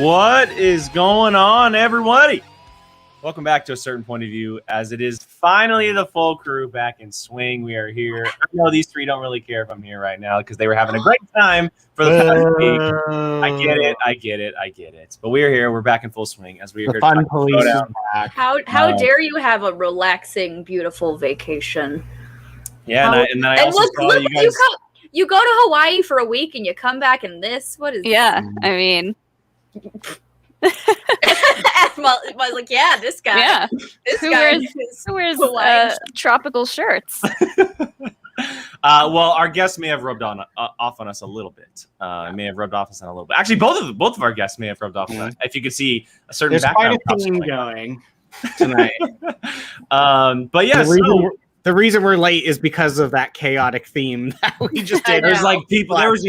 What is going on, everybody? Welcome back to A Certain Point of View, as it is finally the full crew back in swing. We are here. I know these three don't really care if I'm here right now because they were having a great time for the past week. I get it. But we are here. We're back in full swing as we are here. The fun police is back. How dare you have a relaxing, beautiful vacation? Yeah, and then I also saw you guys. You go to Hawaii for a week and you come back and this? What is this? Yeah, I mean... I was like, yeah, this guy. Yeah. Who wears tropical shirts? Well, our guests may have rubbed off on us a little bit. May have rubbed off us on a little bit. Actually, both of our guests may have rubbed off on us. If you could see a certain There's background quite a theme going tonight. But yeah, the reason we're late is because of that chaotic theme that we just did. There's like people. There was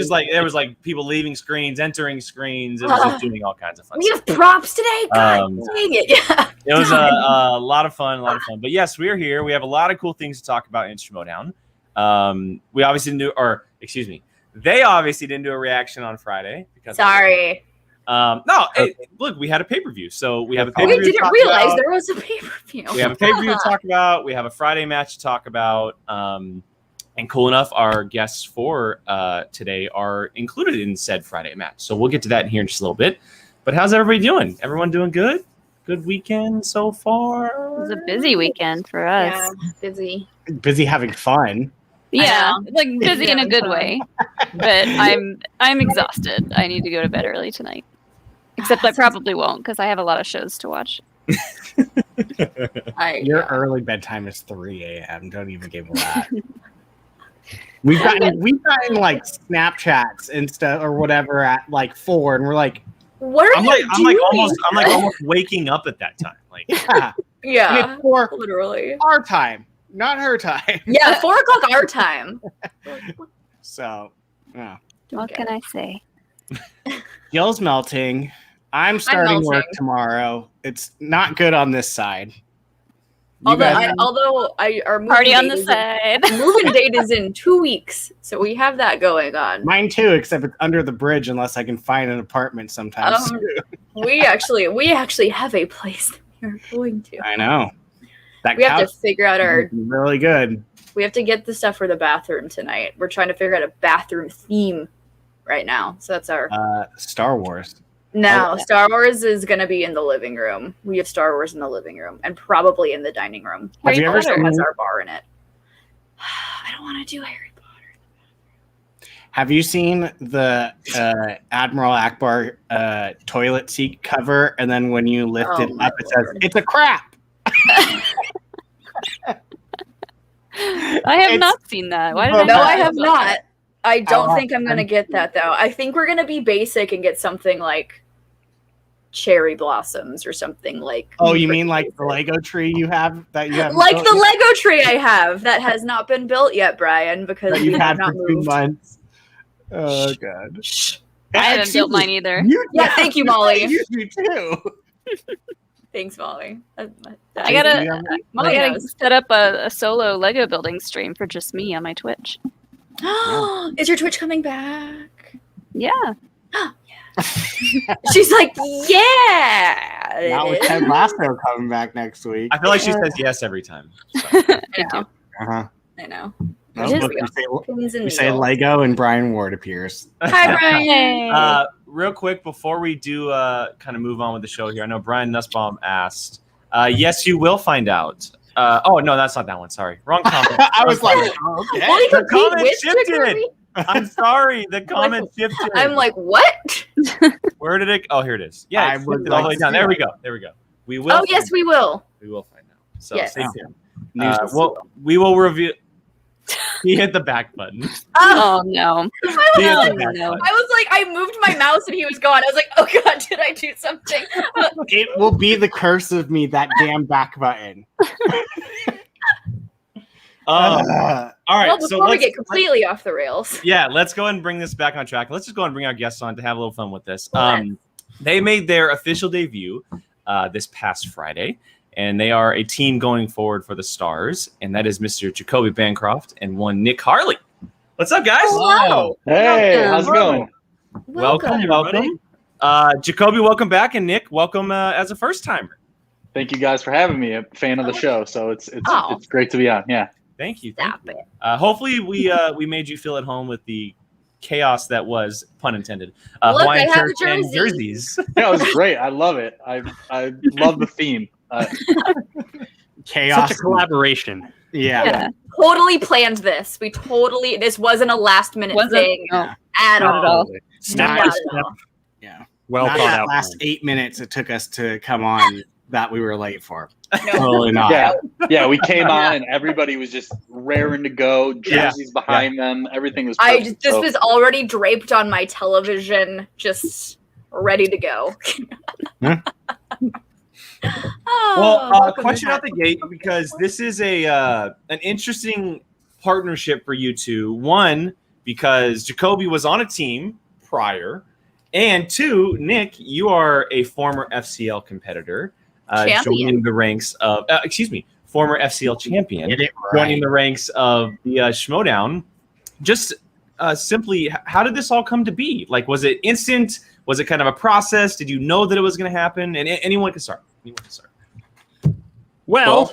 like people leaving screens, entering screens. It was just doing all kinds of fun. We have props today. God dang it! Yeah, it was a lot of fun. But yes, we are here. We have a lot of cool things to talk about in Schmoedown. We obviously didn't do, or excuse me, they obviously didn't do a reaction on Friday because. Sorry. Look, we had a pay-per-view, so we have a pay-per-view. We didn't realize there was a pay-per-view. We have a pay-per-view to talk about. We have a Friday match to talk about. And cool enough, our guests for today are included in said Friday match. So we'll get to that in here in just a little bit. But how's everybody doing? Everyone doing good? Good weekend so far? It was a busy weekend for us. Yeah, busy having fun. Yeah, like busy in a good way. But I'm exhausted. I need to go to bed early tonight. Except I probably won't because I have a lot of shows to watch. Your early bedtime is 3 a.m. Don't even give me that. We've gotten like Snapchats and stuff or whatever at like 4, and we're like, what are you doing? I'm like almost waking up at that time. Like, yeah, and it's 4 literally our time, not her time. Yeah, 4 o'clock our time. So, yeah. What can I say? Gil's melting. I'm starting work tomorrow. It's not good on this side. Our moving party on the side. Moving date is in 2 weeks, so we have that going on. Mine too, except it's under the bridge unless I can find an apartment sometimes. We actually have a place that we are going to. I know. We have to figure out really good. We have to get the stuff for the bathroom tonight. We're trying to figure out a bathroom theme right now. So that's our Star Wars. No, Star Wars is going to be in the living room. We have Star Wars in the living room and probably in the dining room. Harry Potter has our bar in it. I don't want to do Harry Potter. Have you seen the Admiral Akbar toilet seat cover? And then when you lift it up, it says, "It's a crap." I have not seen that. Why did I have not. I don't think I'm going to get that, though. I think we're going to be basic and get something like cherry blossoms or something like... Oh, you mean like the Lego tree you have? Like the Lego tree I have that has not been built yet, Brian, because you have had not for moved. 2 months. Oh, God. I haven't built mine either. Thank you, Molly. You too. Thanks, Molly. I gotta set up a solo Lego building stream for just me on my Twitch. Is your Twitch coming back? Yeah. She's like, yeah. Not with Ted Lasso coming back next week. I feel like she says yes every time. So. I know. We say Lego and Brian Ward appears. Hi, Brian. Real quick, before we do kind of move on with the show here, I know Brian Nussbaum asked, yes, you will find out. Oh, no, that's not that one. Sorry. Wrong comment. I was like, oh, okay. Well, the comment shifted. I'm sorry. The comment shifted. I'm like, what? Where did it? Oh, here it is. Yeah, it's shifted all the way down. There we go. We will. Oh, yes, we will. We will find out. So yes. stay tuned. We will review. He hit the back button. Oh, no. I was like, I moved my mouse and he was gone. I was like, oh, God, did I do something? It will be the curse of me, that damn back button. All right. Well, before we get completely off the rails. Yeah, let's go ahead and bring this back on track. Let's just go ahead and bring our guests on to have a little fun with this. They made their official debut this past Friday. And they are a team going forward for the Stars, and that is Mr. Jacoby Bancroft and one Nick Harley. What's up, guys? Hello. Hey, how's it going? Welcome. Jacoby, welcome back, and Nick, welcome as a first timer. Thank you guys for having me. A fan of the show, so it's great to be on. Yeah. Thank you. Stop it. Hopefully we made you feel at home with the chaos that was, pun intended, Look, Hawaiian I have a shirts and jersey. jerseys. Yeah, it was great. I love it. I love the theme. Chaos. Such a collaboration. Yeah. Totally planned this. This wasn't a last minute thing No, at not at all. all. Step Not by at step. all. Yeah. Well Not thought that out. last 8 minutes it took us to come on that we were late for. No. Totally not. Yeah. We came on and everybody was just raring to go. Jerseys behind them. Everything was perfect. This was already draped on my television, just ready to go. Question out the gate, because this is an interesting partnership for you two. One, because Jacoby was on a team prior, and two, Nick, you are a former FCL competitor, joining the ranks of former FCL champion, joining the ranks of the Schmoedown. Just simply, how did this all come to be? Like, was it instant? Was it kind of a process? Did you know that it was going to happen? And anyone can start. Well,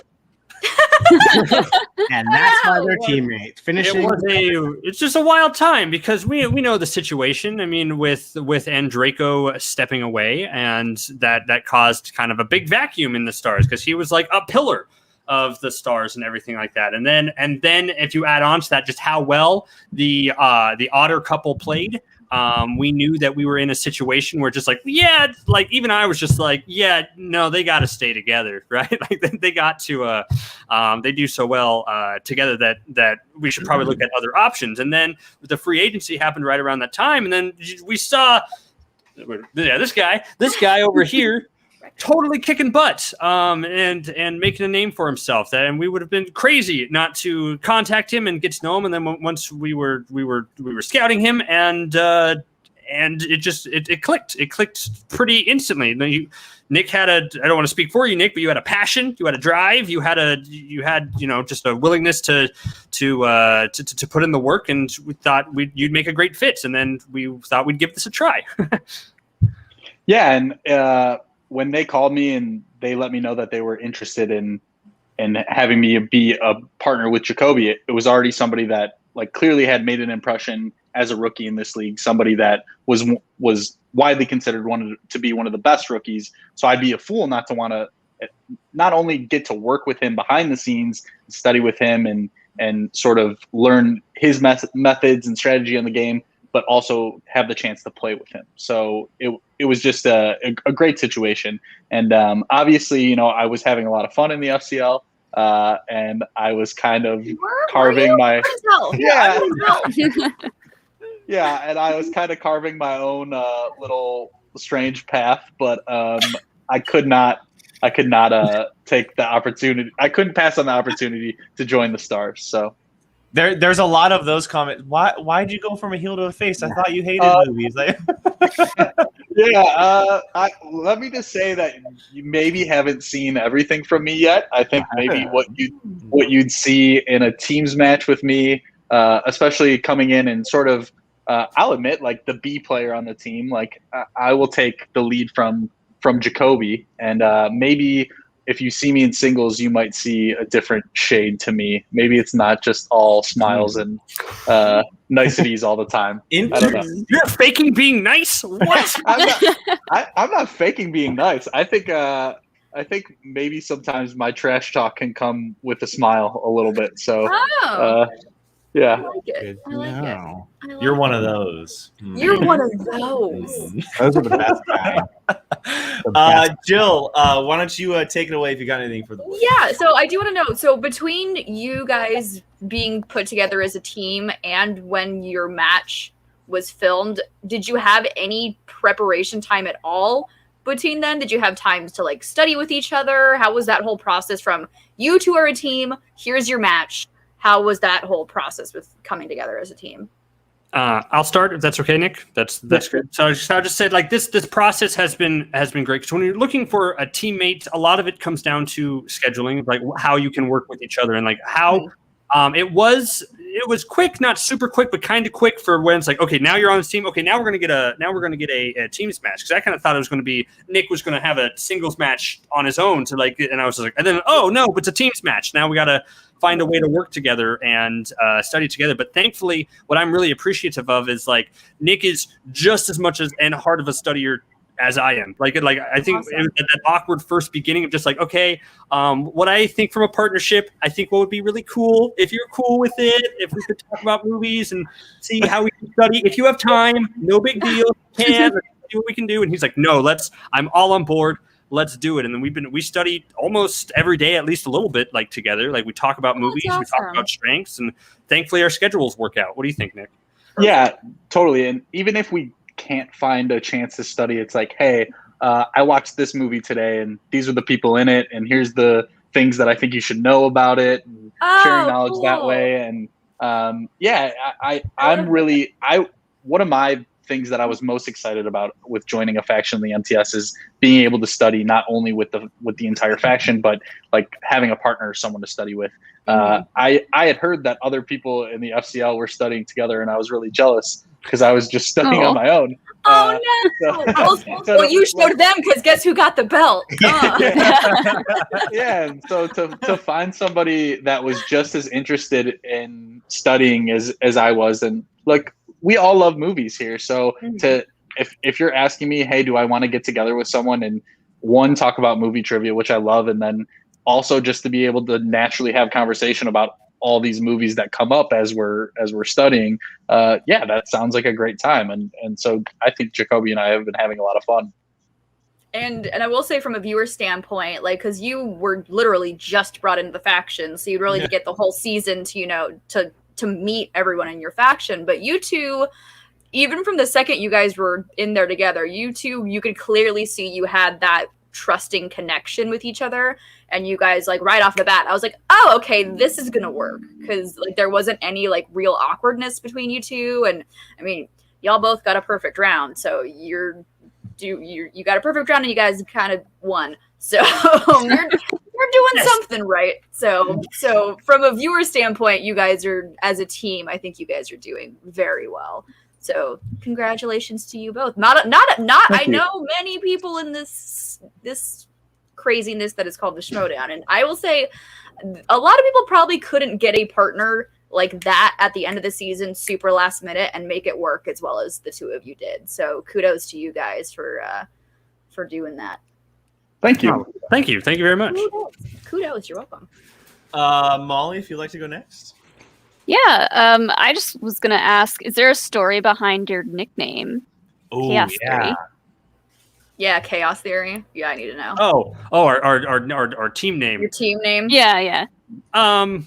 And that's why they're teammates. Finishing. it's just a wild time because we know the situation. I mean, with Andraco stepping away, and that caused kind of a big vacuum in the Stars because he was like a pillar of the Stars and everything like that. And then if you add on to that just how well the Otter couple played, we knew that we were in a situation where just even I was just like, yeah, no, they got to stay together, right? Like they got to, they do so well together that we should probably look at other options. And then the free agency happened right around that time, and then we saw, this guy over here. Totally kicking butt, and making a name for himself. And we would have been crazy not to contact him and get to know him. And then once we were scouting him, and it clicked. It clicked pretty instantly. Nick had I don't want to speak for you, Nick, but you had a passion, you had a drive, you had just a willingness to put in the work, and we thought you'd make a great fit. And then we thought we'd give this a try. Yeah, and when they called me and they let me know that they were interested in having me be a partner with Jacoby, it was already somebody that like clearly had made an impression as a rookie in this league, somebody that was widely considered to be one of the best rookies. So I'd be a fool not to want to not only get to work with him behind the scenes, study with him and sort of learn his methods and strategy on the game, but also have the chance to play with him. So it was just a great situation. And obviously, I was having a lot of fun in the FCL, and I was kind of carving my and I was kind of carving my own little strange path, but I could not take the opportunity. I couldn't pass on the opportunity to join the Stars. So. There's a lot of those comments. Why'd you go from a heel to a face? I thought you hated movies. Let me just say that you maybe haven't seen everything from me yet. I think maybe what you'd see in a teams match with me, especially coming in and sort of, I'll admit, like the B player on the team. Like I will take the lead from Jacoby, and maybe. If you see me in singles, you might see a different shade to me. Maybe it's not just all smiles and niceties all the time. I don't know. You're faking being nice? What? I'm not faking being nice. I think maybe sometimes my trash talk can come with a smile a little bit. So, yeah. I like it. I like it. You're one of those. You're one of those. Those are the best guys. Jill, why don't you take it away if you got anything for the boys? Yeah, so I do want to know. So between you guys being put together as a team and when your match was filmed, did you have any preparation time at all between then? Did you have time to like study with each other? How was that whole process from you two are a team, here's your match? How was that whole process with coming together as a team? I'll start if that's okay, Nick. That's good. So I'll just say like this process has been great because when you're looking for a teammate, a lot of it comes down to scheduling, like how you can work with each other and like how It was quick, not super quick, but kind of quick for when it's like, okay, now you're on this team. Okay, now we're gonna get a teams match, because I kind of thought it was going to be Nick was going to have a singles match on his own to like, and I was like, and then oh no, but it's a teams match. Now we got to find a way to work together and study together. But thankfully, what I'm really appreciative of is like Nick is just as much as and hard of a studier as I am. Like I think Awesome. it was that awkward first beginning of just like, okay, what I think from a partnership, I think what would be really cool, if you're cool with it, if we could talk about movies and see how we can study. If you have time, no big deal, can see what we can do. And he's like, no, I'm all on board. Let's do it. And then we study almost every day, at least a little bit, like together. Like we talk about movies, we talk awesome. about strengths, and thankfully our schedules work out. What do you think, Nick? Yeah, totally. And even if we can't find a chance to study, it's like, hey, I watched this movie today and these are the people in it, and here's the things that I think you should know about it, and sharing knowledge that cool. way. And I'm really one of my things that I was most excited about with joining a faction in the MTS is being able to study not only with the entire faction, but like having a partner or someone to study with. I had heard that other people in the FCL were studying together, and I was really jealous because I was just studying on my own. Oh no! Well, you showed them, because guess who got the belt? Yeah, and so to find somebody that was just as interested in studying as I was, and like we all love movies here, so if you're asking me, hey, do I want to get together with someone and one, talk about movie trivia, which I love, and then also just to be able to naturally have conversation about all these movies that come up as we're studying, that sounds like a great time. And so I think Jacoby and I have been having a lot of fun. And I will say, from a viewer standpoint, like, because you were literally just brought into the faction, so you'd really get the whole season to to meet everyone in your faction. But you two, even from the second you guys were in there together, you could clearly see you had that trusting connection with each other. And you guys, like, right off the bat, I was like, oh, okay, this is gonna work, because like there wasn't any like real awkwardness between you two. And I mean, y'all both got a perfect round, so you got a perfect round, and you guys kind of won. So you're doing something right. So from a viewer standpoint, you guys are, as a team, I think you guys are doing very well. So congratulations to you both. Not I know many people in this craziness that is called the Schmoedown, and I will say a lot of people probably couldn't get a partner like that at the end of the season, super last minute, and make it work as well as the two of you did. So kudos to you guys for doing that. Thank you. Oh, thank you very much. Kudos, you're welcome. Molly, if you'd like to go next. Yeah, I just was gonna ask: is there a story behind your nickname? Oh, Chaos Theory. Yeah, Chaos Theory. Yeah, I need to know. Our team name. Your team name? Yeah. I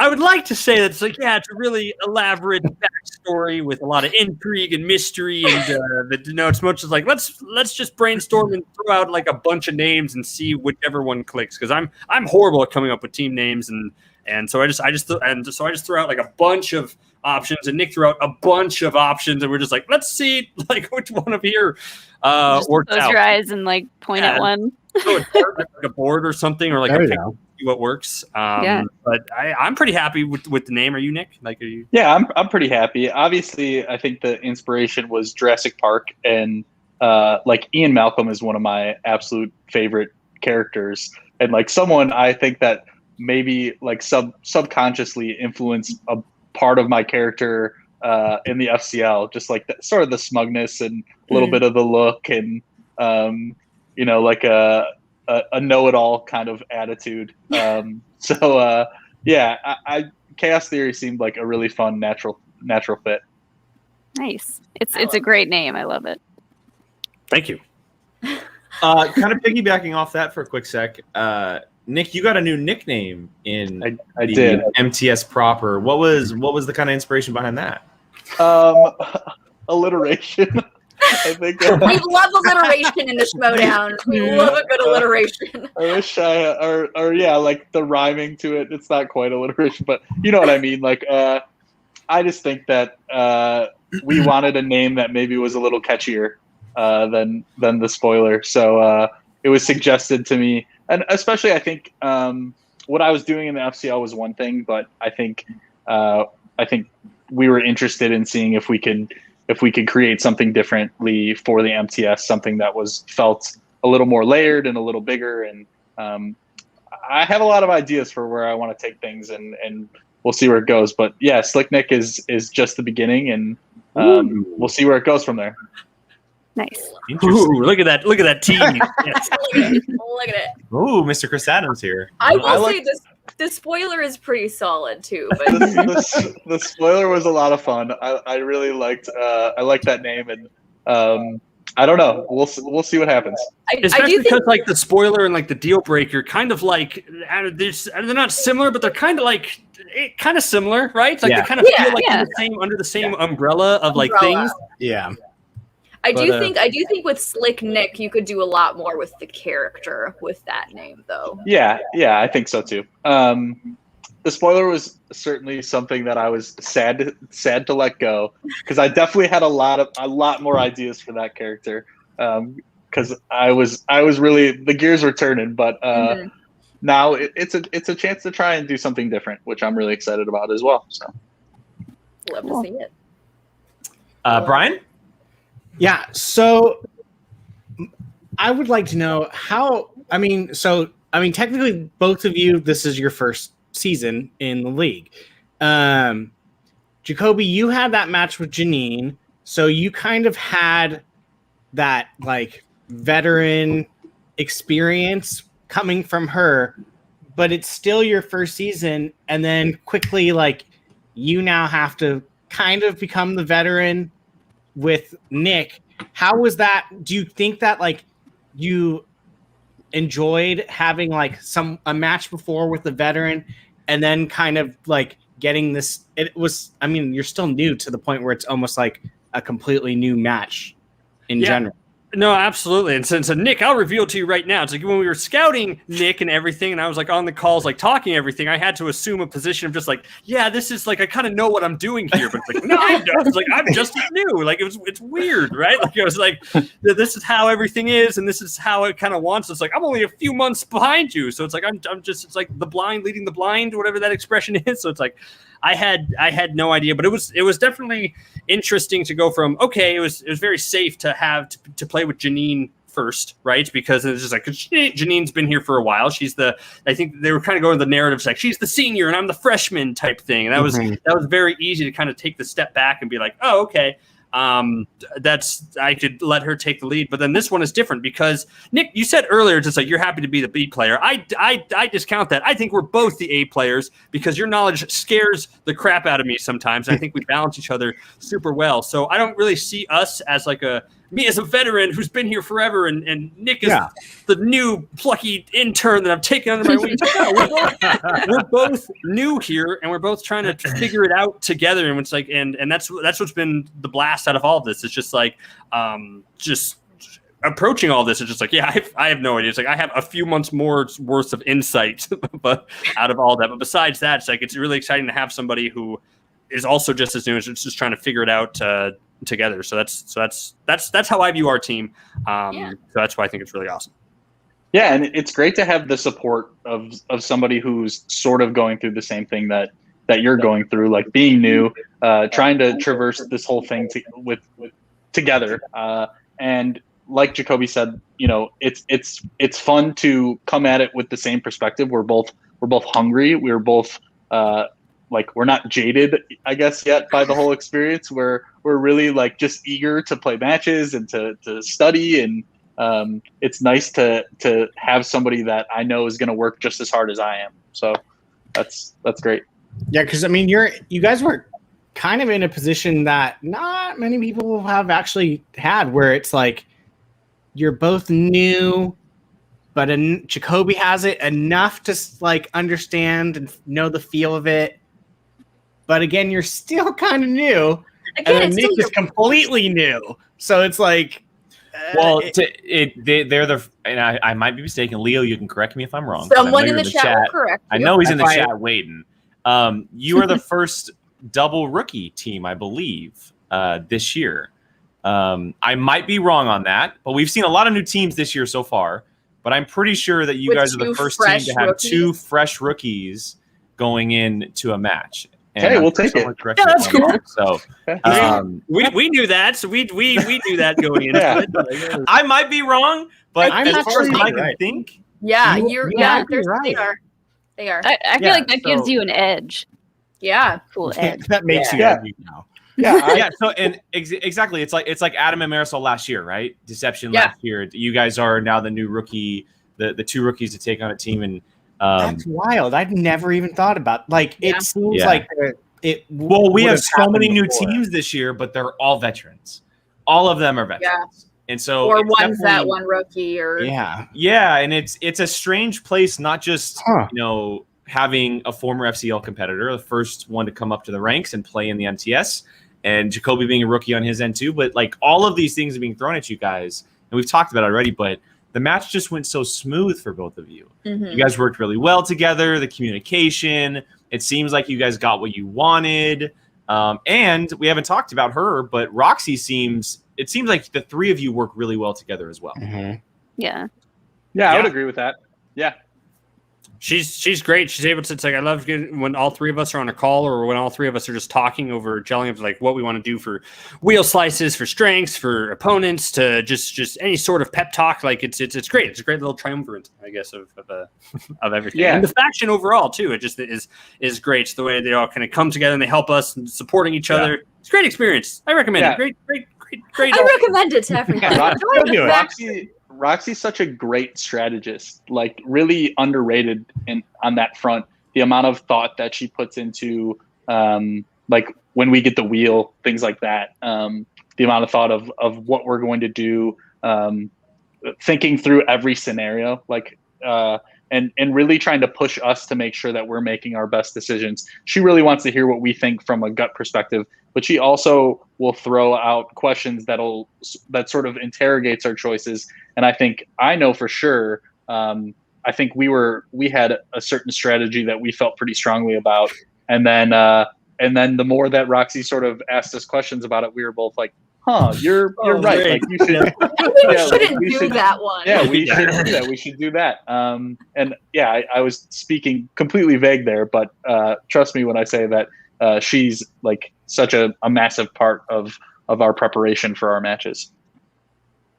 would like to say that it's like, yeah, it's a really elaborate backstory with a lot of intrigue and mystery, and it's much as like let's just brainstorm and throw out like a bunch of names and see whichever one clicks, because I'm horrible at coming up with team names, and so I just threw out like a bunch of options, and Nick threw out a bunch of options, and we're just like, let's see like which one of here works close out. your eyes and like point at one. So it's like a board or something, or like a pick, see what works. But I'm pretty happy with the name. Are you, Nick? Like, are you? Yeah, I'm pretty happy. Obviously, I think the inspiration was Jurassic Park, and like Ian Malcolm is one of my absolute favorite characters, and like someone I think that maybe like subconsciously influenced a part of my character in the FCL, just like sort of the smugness and a little bit of the look, and like a know-it-all kind of attitude. I Chaos Theory seemed like a really fun natural fit. Nice. It's a great name. I love it. Thank you. Kind of piggybacking off that for a quick sec. Nick, you got a new nickname in I did. MTS proper. What was the kind of inspiration behind that? Alliteration. I think we love alliteration in the Schmoedown. We love a good alliteration. I wish like the rhyming to it. It's not quite alliteration, but you know what I mean. Like, I just think that we wanted a name that maybe was a little catchier than the spoiler. So it was suggested to me, and especially I think what I was doing in the FCL was one thing, but I think we were interested in seeing if we could create something differently for the MTS, something that was felt a little more layered and a little bigger. And I have a lot of ideas for where I want to take things, and we'll see where it goes. But yeah, Slick Nick is just the beginning, and we'll see where it goes from there. Nice. Ooh, look at that team. Yes. Look at it. Ooh, Mr. Chris Adams here. I will say this. The spoiler is pretty solid too. But The spoiler was a lot of fun. I really liked that name, and I don't know. We'll see what happens. Especially because like the spoiler and like the deal breaker, kind of like they're not similar, but they're kind of similar, right? It's like they kind of feel like under the same umbrella of like things. Yeah. I do think with Slick Nick, you could do a lot more with the character with that name, though. Yeah, I think so too. The spoiler was certainly something that I was sad to let go, because I definitely had a lot more ideas for that character. Because I was really, the gears were turning, but now it's a chance to try and do something different, which I'm really excited about as well. So love to see it. Brian? Yeah, so I would like to know how. Technically, both of you, this is your first season in the league. Jacoby, you had that match with Janine, so you kind of had that like veteran experience coming from her, but it's still your first season, and then quickly like you now have to kind of become the veteran with Nick. How was that? Do you think that like you enjoyed having like a match before with the veteran, and then kind of like getting this? It was, you're still new to the point where it's almost like a completely new match in general. No, absolutely. And so Nick, I'll reveal to you right now. It's like when we were scouting Nick and everything, and I was like on the calls, like talking everything, I had to assume a position of just like, yeah, this is like, I kind of know what I'm doing here, but it's like, no, I don't. It's like, I'm just new. Like it's weird, right? Like it was like, this is how everything is, and this is how it kind of wants. It's like, I'm only a few months behind you. So it's like, I'm just, it's like the blind leading the blind, whatever that expression is. So it's like, I had no idea, but it was definitely interesting to go from, okay, it was very safe to have to play with Janine first, right? Because it's just like, Janine's been here for a while. I think they were kind of going the narratives like she's the senior and I'm the freshman type thing. And that was very easy to kind of take the step back and be like, oh, okay. I could let her take the lead, but then this one is different because Nick, you said earlier, just like you're happy to be the B player. I discount that. I think we're both the A players because your knowledge scares the crap out of me sometimes. I think we balance each other super well. So I don't really see us as like me as a veteran who's been here forever, and Nick is the new plucky intern that I've taken under my wing. We're both new here, and we're both trying to figure it out together. And it's like, and that's what's been the blast out of all of this. It's just like, just approaching all this. It's just like, yeah, I have no idea. It's like I have a few months more worth of insight, but out of all that. But besides that, it's like it's really exciting to have somebody who is also just as new as just trying to figure it out together. So that's how I view our team. So that's why I think it's really awesome. Yeah, and it's great to have the support of somebody who's sort of going through the same thing that you're going through, like being new, trying to traverse this whole thing together. And like Jacoby said, it's fun to come at it with the same perspective. We're both hungry. We're both we're not jaded, I guess, yet by the whole experience. We're really like just eager to play matches and to study, and it's nice to have somebody that I know is going to work just as hard as I am. So that's great. Yeah, because you guys were kind of in a position that not many people have actually had, where it's like you're both new, but Jacoby has it enough to like understand and know the feel of it. But again, you're still kind of new, and then Nick is completely new. So it's like, and I might be mistaken. Leo, you can correct me if I'm wrong. Someone in the chat will correct you. I know he's in the chat waiting. You are the first double rookie team, I believe, this year. I might be wrong on that, but we've seen a lot of new teams this year so far. but I'm pretty sure that you With guys are the two first team fresh to have rookies? 2 fresh rookies going into a match. And Hey, I'm we'll sure take someone it. correct me if I'm wrong. So We knew that, so we knew that going into Yeah. it. I might be wrong, but I'm as not far as sure I you're can right. think, Yeah, You- you're you yeah, might be they right. are. They are. I feel Yeah, like that gives so- you an edge. Yeah. Cool edge. That makes you Yeah. edgy now. Yeah, yeah. So and exactly, it's like Adam and Marisol last year, right? Deception Yeah. last year. You guys are now the new rookie, the 2 rookies to take on a team, and That's wild. I've never even thought about. Like, Yeah. it seems Yeah. like it. well, we would have so many happened new before. teams this year, but they're all veterans. All of them are veterans, and so Or it's one's that definitely- one rookie or Yeah. Yeah, and it's a strange place, not just Huh. having a former FCL competitor, the first one to come up to the ranks and play in the MTS, and Jacoby being a rookie on his end too. But like all of these things are being thrown at you guys, and we've talked about it already. But the match just went so smooth for both of you. Mhm. You guys worked really well together. The communication. It seems like you guys got what you wanted. And we haven't talked about her, but Roxy seems like the 3 of you work really well together as well. Mhm. Yeah. yeah, I would Yeah. agree with that. Yeah, She's great. She's able to. It's like I love when all 3 of us are on a call, or when all 3 of us are just talking over gelling of like what we want to do for wheel slices, for strengths, for opponents, to just any sort of pep talk. Like it's great. It's a great little triumvirate, I guess, of everything. Yeah. And the faction overall too. It just is great. It's the way they all kind of come together and they help us and supporting each other. It's a great experience. I recommend Yeah. it. Great. I recommend it to everyone. Roxy- Go ahead, do it. Zach. Roxy's such a great strategist, like really underrated on that front. The amount of thought that she puts into like when we get the wheel, things like that. The amount of thought of what we're going to do, thinking through every scenario, like and really trying to push us to make sure that we're making our best decisions. She really wants to hear what we think from a gut perspective, but she also will throw out questions that sort of interrogates our choices. And I know for sure, I think we had a certain strategy that we felt pretty strongly about. And then the more that Roxy sort of asked us questions about it, we were both like, huh, you're right. great. Like you should, We yeah, shouldn't we do should- that one. yeah, we should do that. We should do that. And yeah, I was speaking completely vague there, but trust me when I say that she's like such a massive part of our preparation for our matches.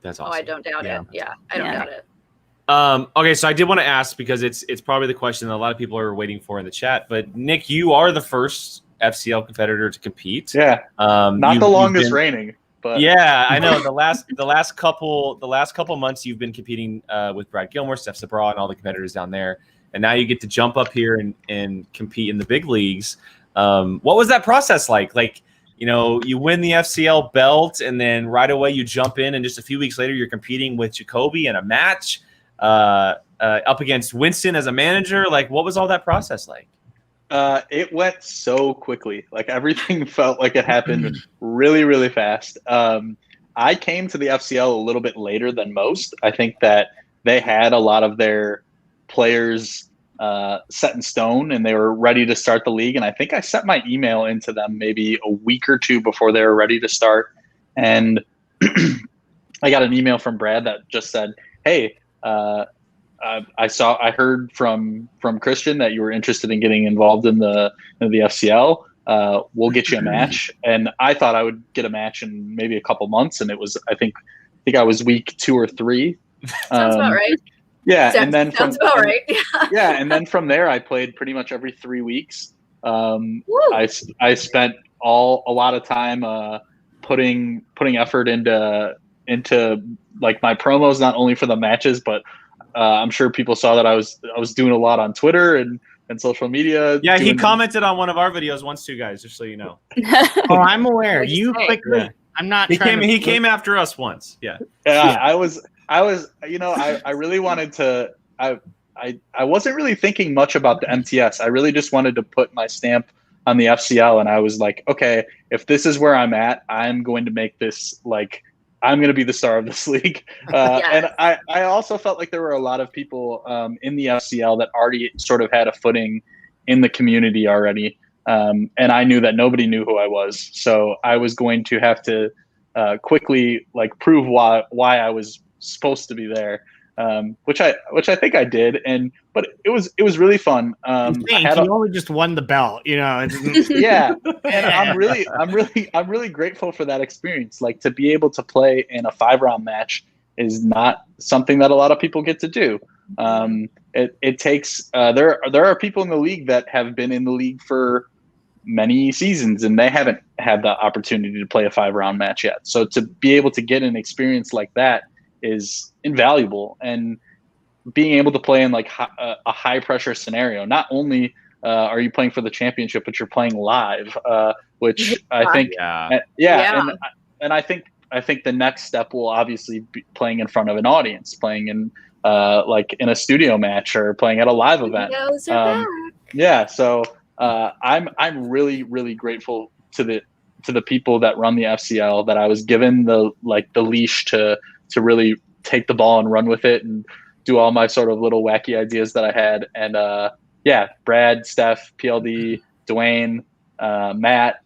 That's Oh, awesome. I don't doubt Yeah. it. Yeah, I don't Yeah. doubt it. Okay, so I did want to ask because it's probably the question that a lot of people are waiting for in the chat. But Nick, you are the first FCL competitor to compete. Yeah, not You've- the you've longest been- reigning, but Yeah, I know the last couple months you've been competing with Brad Gilmore, Steph Sabra, and all the competitors down there, and now you get to jump up here and compete in the big leagues. What was that process like? Like, you win the FCL belt, and then right away you jump in, and just a few weeks later you're competing with Jacoby in a match up against Winston as a manager. Like, what was all that process like? it went so quickly. Like everything felt like it happened really, really fast. I came to the FCL a little bit later than most. I think that they had a lot of their players set in stone and they were ready to start the league. And I think I sent my email into them maybe a week or two before they were ready to start. And I got an email from Brad that just said, "Hey, I heard from Christian that you were interested in getting involved in the FCL. We'll get you a match." And I thought I would get a match in maybe a couple months, and it was I think I was week 2 or 3. Sounds about right. Yeah, Sounds, and then sounds about right. yeah, and then from there I played pretty much every 3 weeks. Woo. I spent a lot of time putting effort into like my promos, not only for the matches, but I'm sure people saw that I was doing a lot on Twitter and social media. Yeah, he doing- commented on one of our videos once too, guys, just so you know. Oh, I'm aware. What'd you You say? quickly. Yeah. I'm not. He trying came to he came after us once. Yeah. Yeah, I was I really wanted to I wasn't really thinking much about the MTS. I really just wanted to put my stamp on the FCL, and I was like, okay, if this is where I'm at, I'm going to make this like I'm going to be the star of this league. Yes. And I also felt like there were a lot of people in the FCL that already sort of had a footing in the community already. And I knew that nobody knew who I was. So I was going to have to quickly like prove why I was supposed to be there. which I think I did, but it was really fun. You only just won the belt, Yeah, and I'm really grateful for that experience. Like, to be able to play in a 5-round match is not something that a lot of people get to do. It takes there are people in the league that have been in the league for many seasons and they haven't had the opportunity to play a 5-round match yet. So to be able to get an experience like that is invaluable. And being able to play in like a high pressure scenario, not only are you playing for the championship, but you're playing live, which I think, and I think the next step will obviously be playing in front of an audience, playing in like in a studio match or playing at a live event. Yeah, so I'm really, really grateful to the people that run the FCL, that I was given the leash to really take the ball and run with it and do all my sort of little wacky ideas that I had. And Brad, Steph, PLD, Dwayne, Matt,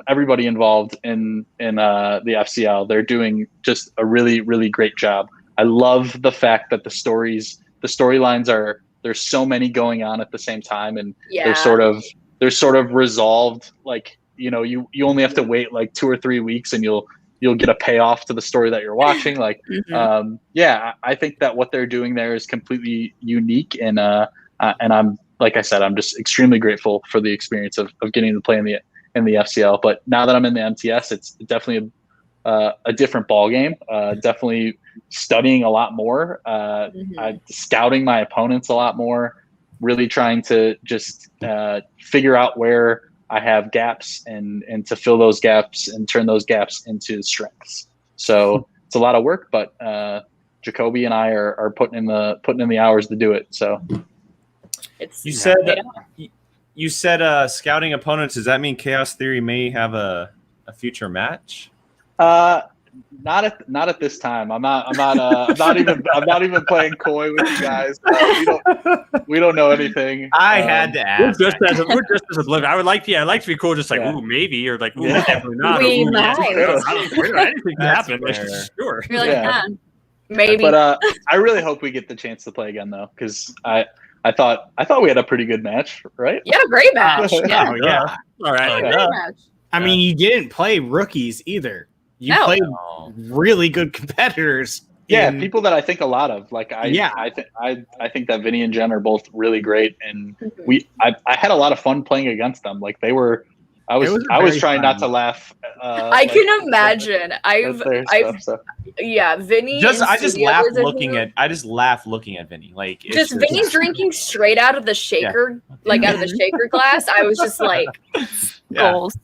everybody involved in the FCL, they're doing just a really, really great job. I love the fact that the storylines there's so many going on at the same time, and they're sort of resolved. Like, you only have to wait like 2 or 3 weeks and you'll get a payoff to the story that you're watching. Like, I think that what they're doing there is completely unique, and I'm, like I said, I'm just extremely grateful for the experience of getting to play in the FCL. But now that I'm in the MTS, it's definitely a different ball game. Definitely studying a lot more, scouting my opponents a lot more, really trying to just figure out where I have gaps and to fill those gaps and turn those gaps into strengths. So it's a lot of work, but Jacoby and I are putting in the hours to do it. So you said scouting opponents. Does that mean Chaos Theory may have a future match? Not at this time. I'm not even playing coy with you guys. We don't know anything. I had to ask. We're just as oblivious. I'd like to be cool, just like ooh, maybe, or like ooh, definitely not. We ooh, might. Anything can happen. Sure. You're like, maybe. But I really hope we get the chance to play again, though, because I thought we had a pretty good match, right? You had a great match. Yeah. All right. Great match. I mean, you didn't play rookies either. You played really good competitors. Yeah, people that I think a lot of. Like I think that Vinny and Jen are both really great, and I had a lot of fun playing against them. Like I was trying not to laugh. I can imagine. Vinny. I just laugh looking at Vinny. Like Vinny drinking straight out of the shaker, out of the shaker glass. I was just like, goals.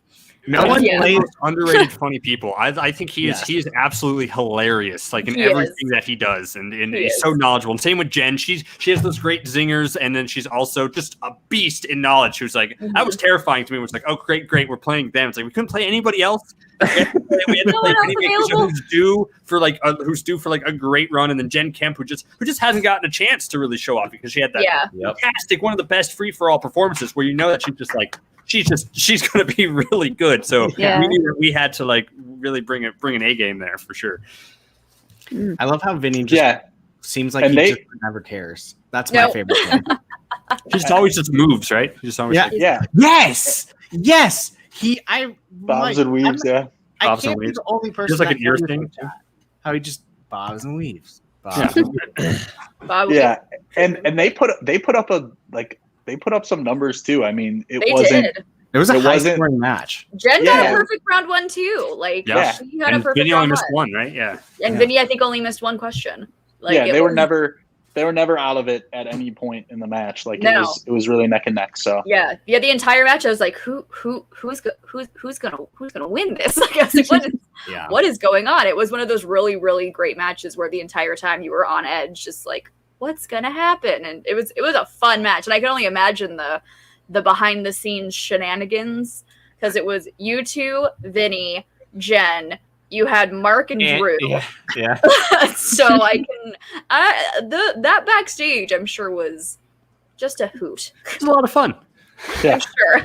No one plays underrated funny people. I think he is absolutely hilarious, like in everything that he does, and he's so knowledgeable. And same with Jen. She has those great zingers, and then she's also just a beast in knowledge. She was like, that was terrifying to me. It was like, oh great, we're playing them. It's like we couldn't play anybody else. We had to play who's due for a great run, and then Jen Kemp, who just hasn't gotten a chance to really show off because she had that fantastic, one of the best free for all performances where that she's just like. She's going to be really good. So we had to really bring an A game there for sure. I love how Vinny seems like just never cares. That's my favorite thing. He just always just moves, right? He just always Yes. Bobs and weaves. I can't be the only person. Just like an ear thing. How he just bobs and weaves. And they put up some numbers too. I mean, it was a high scoring match. Jen got a perfect round 1 too. She had a perfect Vinny round only missed one, right? Yeah. And Vinny, I think, only missed one question. They were never out of it at any point in the match. It was really neck and neck. So the entire match I was like, who's gonna win this? I was like, what is going on? It was one of those really, really great matches where the entire time you were on edge, just like, what's gonna happen? And it was a fun match, and I can only imagine the behind the scenes shenanigans, because it was you two, Vinny, Jen, you had Mark and Drew. So that backstage I'm sure was just a hoot. It was a lot of fun. I'm sure.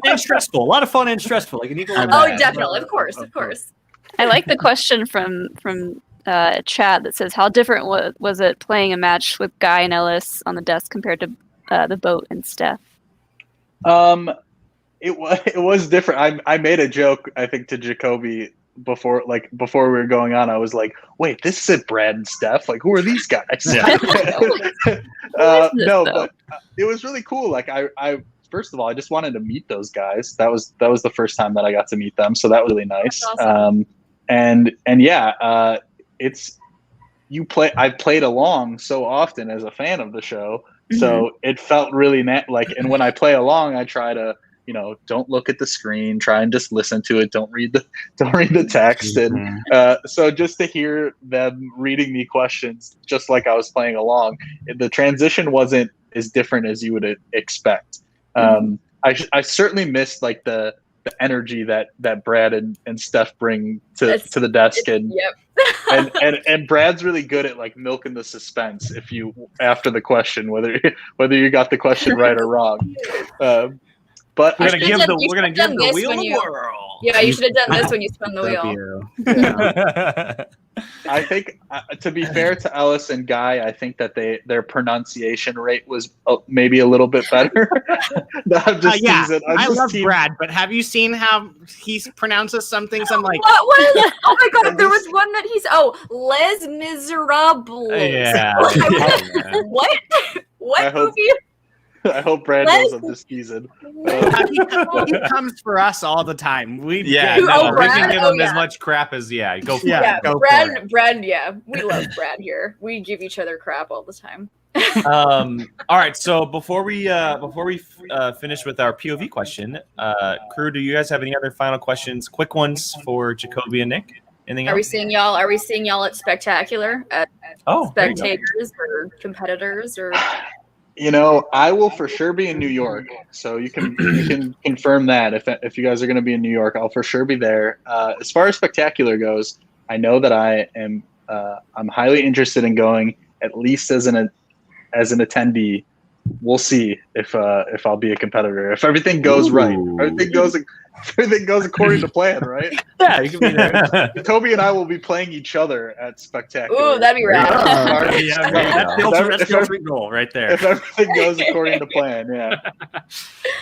And stressful. A lot of fun and stressful. Definitely. Of course. I like the question from chat that says, how different was it playing a match with Guy and Ellis on the desk compared to the boat and Steph? It was different. I made a joke, I think, to Jacoby before we were going on. I was like, wait, this isn't Brad and Steph. Like, who are these guys? Yeah. But it was really cool. Like, I first of all, I just wanted to meet those guys. That was the first time that I got to meet them, so that was really nice. Awesome. I've played along so often as a fan of the show, so it felt really and when I play along, I try to, don't look at the screen, try and just listen to it. Don't read the text. And so just to hear them reading me questions, just like I was playing along, the transition wasn't as different as you would expect. I certainly missed like the energy that Brad and Steph bring to the desk, and and Brad's really good at like milking the suspense after the question, whether you got the question right or wrong. But we're gonna give the wheel a whirl. Yeah, you should have done this when you spun the wheel. I think, to be fair to Ellis and Guy, I think that their pronunciation rate was maybe a little bit better. I'm just teasing. I love Brad, but have you seen how he pronounces some things? I'm like, what was? Oh my god, there was one that Les Miserables. Yeah. What? What movie? I hope Brad knows I'm just teasing. He comes for us all the time. We can give him as much crap as go for it. Brad, we love Brad here. We give each other crap all the time. All right, so before we finish with our POV question, crew, do you guys have any other final questions, quick ones for Jacoby and Nick? Anything else? Are we seeing y'all at Spectacular? At spectators or competitors or? I will for sure be in New York, so you can confirm that if you guys are going to be in New York, I'll for sure be there. As far as Spectacular goes, I know that I'm highly interested in going, at least as an attendee. We'll see if I'll be a competitor. If everything goes right, everything goes according to plan, right? Yeah, you can be there. Jacoby and I will be playing each other at Spectacular. Ooh, that'd be rad. That's the ultimate goal right there. If everything goes according to plan, yeah.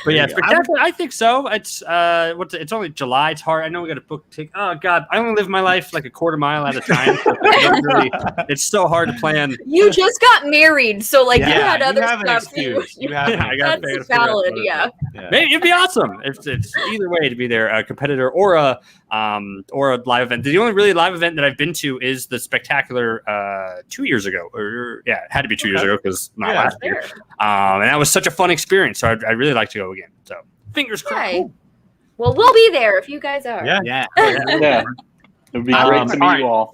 But yeah, Spectacular, I think so. It's it's only July. It's hard. I know we got to book ticket. Oh God, I only live my life like a quarter mile at a time. So it's so hard to plan. You just got married, so you had other stuff. That's valid, yeah. Maybe it'd be awesome if it's either way to be there, a competitor or a live event. The only really live event that I've been to is the Spectacular 2 years ago, it had to be 2 years ago because not last year. And that was such a fun experience. So I'd really like to go again. So fingers crossed. Okay. Well, we'll be there if you guys are. Yeah. It would be great to meet you all.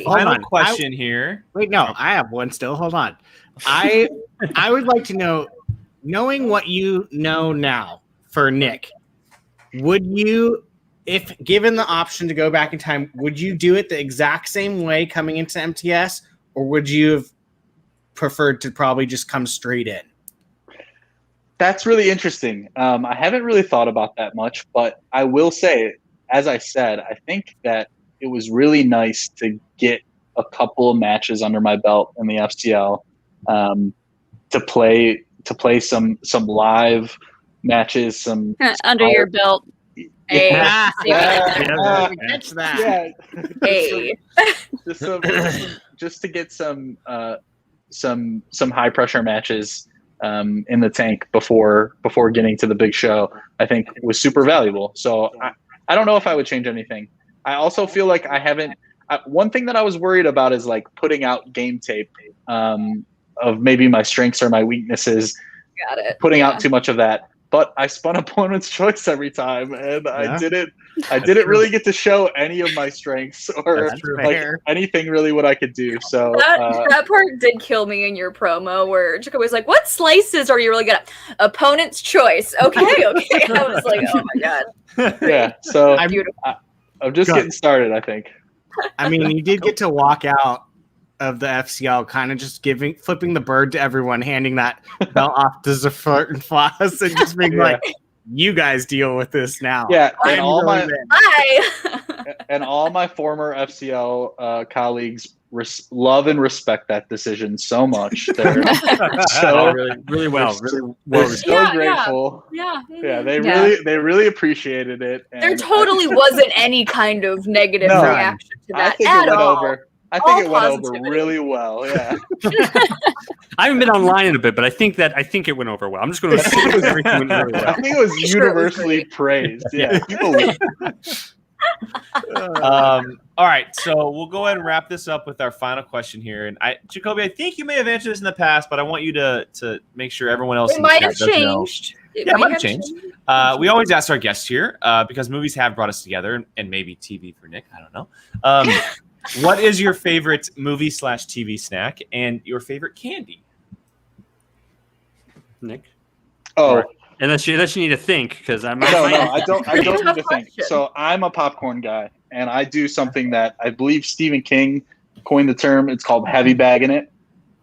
Final question here. Wait, no, I have one still. Hold on. I would like to know, knowing what you know now for Nick, would you, if given the option to go back in time, would you do it the exact same way coming into MTS, or would you have preferred to probably just come straight in? That's really interesting. I haven't really thought about that much, but I will say, as I said, I think that it was really nice to get a couple of matches under my belt in the FCL, to play some live matches, some under your belt. Hey, catch that. Hey, just to get some high pressure matches in the tank before getting to the big show, I think was super valuable. So I don't know if I would change anything. I also feel like I haven't. One thing that I was worried about is like putting out game tape of maybe my strengths or my weaknesses. Got it. Putting out too much of that. But I spun opponent's choice every time, and I didn't really get to show any of my strengths or anything really what I could do. So that part did kill me in your promo where Jacoby was like, "What slices are you really good at?" Opponent's choice. Okay. I was like, "Oh my god." Yeah. So beautiful. I'm just getting started, I think. I mean, you did get to walk out of the FCL, kind of just flipping the bird to everyone, handing that belt off to Zafert and Floss, and just being like, "You guys deal with this now." Yeah, and all my former FCL colleagues love and respect that decision so much. They're so really well. They're so grateful. Yeah. Yeah, they really appreciated it. And there totally wasn't any kind of negative No, reaction to I that think at it went all. over. I All think it went over positivity. really well. Yeah. I haven't been online in a bit, but I think it went over well. I'm just going to assume everything went really I well. think it was universally praised. Yeah. People All right, so we'll go ahead and wrap this up with our final question here. And Jacoby, I think you may have answered this in the past, but I want you to make sure everyone else It in the might chat have does know. changed. Yeah, it might have changed. We always ask our guests here because movies have brought us together, and maybe TV for Nick. I don't know. What is your favorite movie/TV snack and your favorite candy? Nick? Oh, Unless you need to think, because I'm no, I don't Pretty need tough to think. question. So I'm a popcorn guy, and I do something that I believe Stephen King coined the term. It's called heavy bagging it,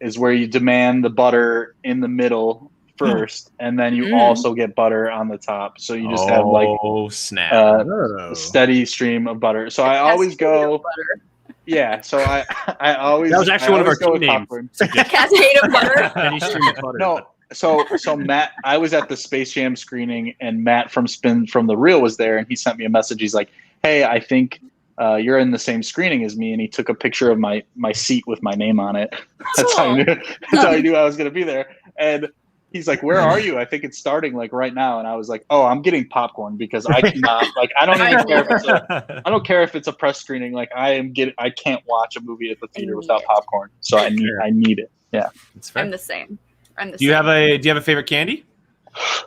is where you demand the butter in the middle first, and then you also get butter on the top. So you just have like snap. a steady stream of butter. So I always go. butter. Yeah, so I always That was actually one of our go with team names. popcorn. Cascade of butter. Any stream of butter. No, so Matt, I was at the Space Jam screening, and Matt from Spin from The Real was there, and he sent me a message. He's like, "Hey, I think you're in the same screening as me," and he took a picture of my seat with my name on it. That's how I knew I was going to be there. And he's like, "Where are you? I think it's starting like right now." And I was like, "Oh, I'm getting popcorn because I cannot I don't even care if I don't care if it's a press screening. Like I can't watch a movie at the theater without popcorn. So I need it." Yeah. That's fair. I'm the same. Do you have a favorite candy?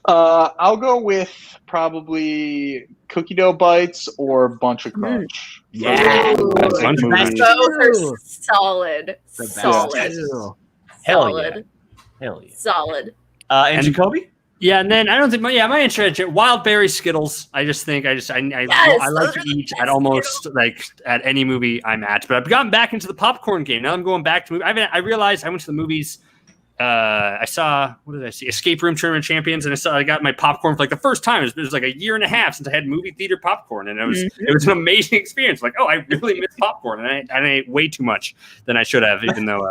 I'll go with probably cookie dough bites or bunch of crunch. Yeah. That's Bunch of movie. Crunch. Both are solid. Solid. Hell yeah. Solid. Hell yeah. Solid. And Jacoby? Yeah, and then I don't think my interest wild berry Skittles. I just think I like to eat at almost like at any movie I'm at. But I've gotten back into the popcorn game. Now I'm going back to I realized I went to the movies. I saw, what did I see? Escape Room Tournament Champions, and I got my popcorn for like the first time. It was like a year and a half since I had movie theater popcorn, and it was an amazing experience. Like, oh, I really miss popcorn, and I ate way too much than I should have, even though.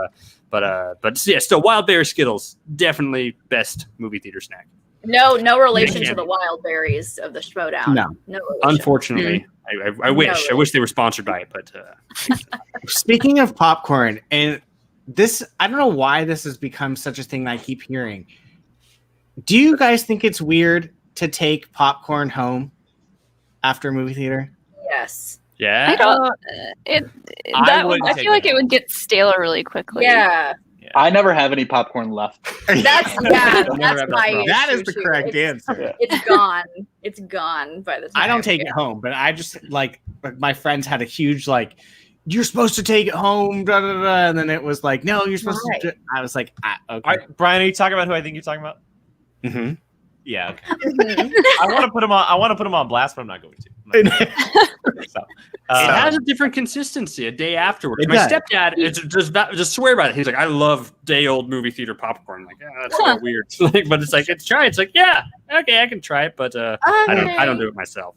But yeah, still wild berry Skittles, definitely best movie theater snack. No relation to the wild berries of the Schmoedown. No relation. Unfortunately, I wish No. I wish they were sponsored by it, but Speaking of popcorn, and this, I don't know why this has become such a thing that I keep hearing. Do you guys think it's weird to take popcorn home after a movie theater? Yes. yeah. I don't. I feel like it would get stale really quickly. Yeah. I never have any popcorn left. That's Don't ever my have that problem. That issue is the too. correct answer. It's gone. It's gone by the time. I don't take it home, but I just like my friends had a huge like, you're supposed to take it home, blah, blah, blah, and then it was like, no, you're supposed to. I was like, okay. All right, Brian, are you talking about who I think you're talking about? Mm-hmm. Yeah. Okay. I want to put him on blast, but I'm not going to. So, It has a different consistency a day afterwards. It My does. stepdad just swear by it. He's like, I love day old movie theater popcorn. I'm like, that's so weird. Like, but it's like, it's try. It's like, yeah, okay, I can try it, but I don't do it myself.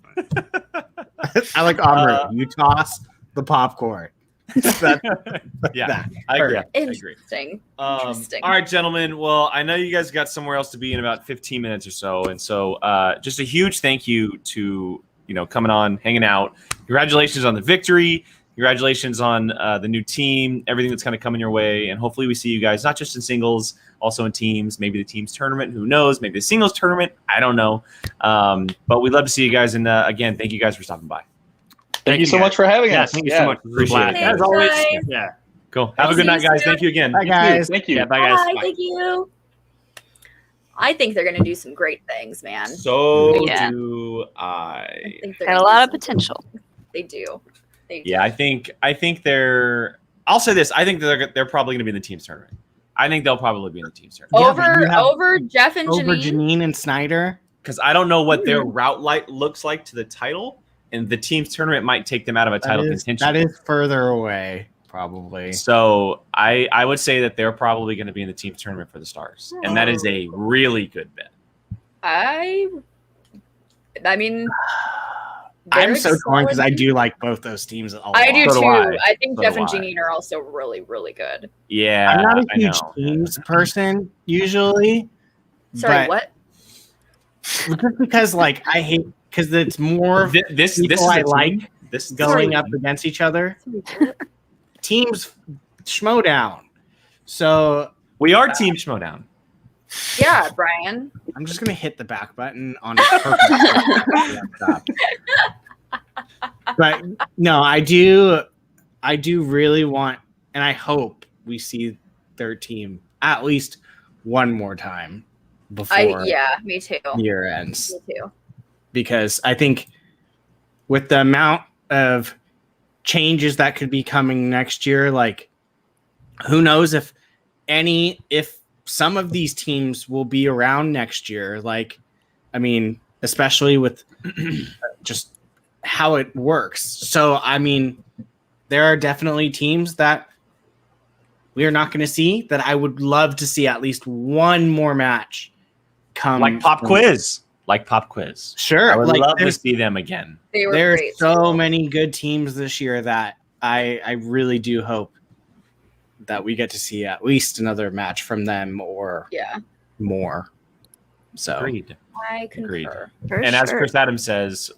I like Amaru. You toss the popcorn. yeah, I agree. Interesting. Interesting. All right, gentlemen. Well, I know you guys got somewhere else to be in about 15 minutes or so, and so just a huge thank you to coming on, hanging out. Congratulations on the victory. Congratulations on the new team, everything that's kind of coming your way, and hopefully we see you guys not just in singles, also in teams. Maybe the teams tournament. Who knows? Maybe the singles tournament. I don't know. But we'd love to see you guys. And again, thank you guys for stopping by. Thank you so much for having us. Thank you so much. Appreciate it. As always. Guys. Yeah. Cool. Have a good night, guys. Thank you again. Bye, guys. Thank you. Yeah, bye, guys. Bye. Bye. Thank you. I think they're going to do some great things, man. So Yeah. do I. I think they're Got a gonna lot do of some- potential. They do. They do. Yeah, I think they're. I'll say this. I think they're probably going to be in the teams tournament. I think they'll probably be in the teams tournament Yeah, but you have- Over Jeff and Over Janine. Janine and Snyder. because I don't know what their route looks like to the title, and the teams tournament might take them out of a title contention. That is further away, probably. So I would say that they're probably going to be in the teams tournament for the Stars, and that is a really good bet. I mean, I'm so torn because I solid. do like both those teams a lot. I do So too. do I. I think So Jeff do and I. Janine are also really, really good. Yeah, I'm not a I huge know. teams person usually. Sorry, but what? Just because, like, I hate because it's more of This people is I a team. like This going is a up team. against each other. Teams Schmoedown. So We are Team Schmoedown. Yeah, Brian. I'm just gonna hit the back button on a purpose laptop. But no, I do really want, and I hope we see their team at least one more time before Me too. year ends. Me too. Because I think with the amount of changes that could be coming next year, like who knows if some of these teams will be around next year. Like, I mean, especially with just how it works. So, I mean, there are definitely teams that we are not going to see that I would love to see at least one more match come. Like Pop Quiz. Sure. I would like, love to see them again. They were there's great. so many good teams this year that I really do hope that we get to see at least another match from them or more. So Agreed. I concur. Agreed. For And as sure. Chris Adams says,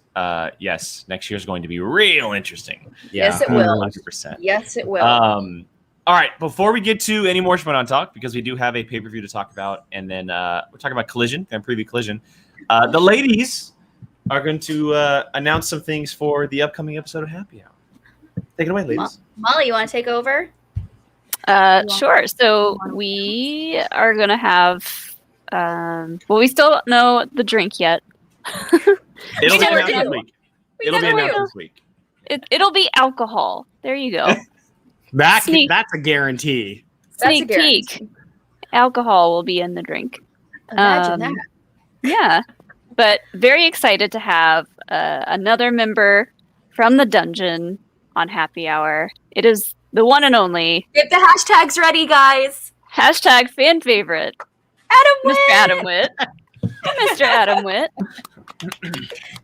yes, next year is going to be real interesting. Yes, it will. 100%. Yes, it will. All right, before we get to any more Schmoedown talk, because we do have a pay-per-view to talk about, and then we're talking about Collision, and preview Collision. The ladies are going to announce some things for the upcoming episode of Happy Hour. Take it away, ladies. Molly, you want to take over? Sure. So we are gonna have. We still don't know the drink yet. It'll be never announced this do. week. It'll be announced this week. It'll be alcohol. There you go. that's Sneak. a guarantee. That's a Sneak guarantee. peek. Alcohol will be in the drink. Imagine that. Yeah, but very excited to have another member from the dungeon on Happy Hour. It is the one and only Get the hashtags ready, guys. hashtag fan favorite, Adam Witt. Mr. Adam Witt. Mr. Adam Witt.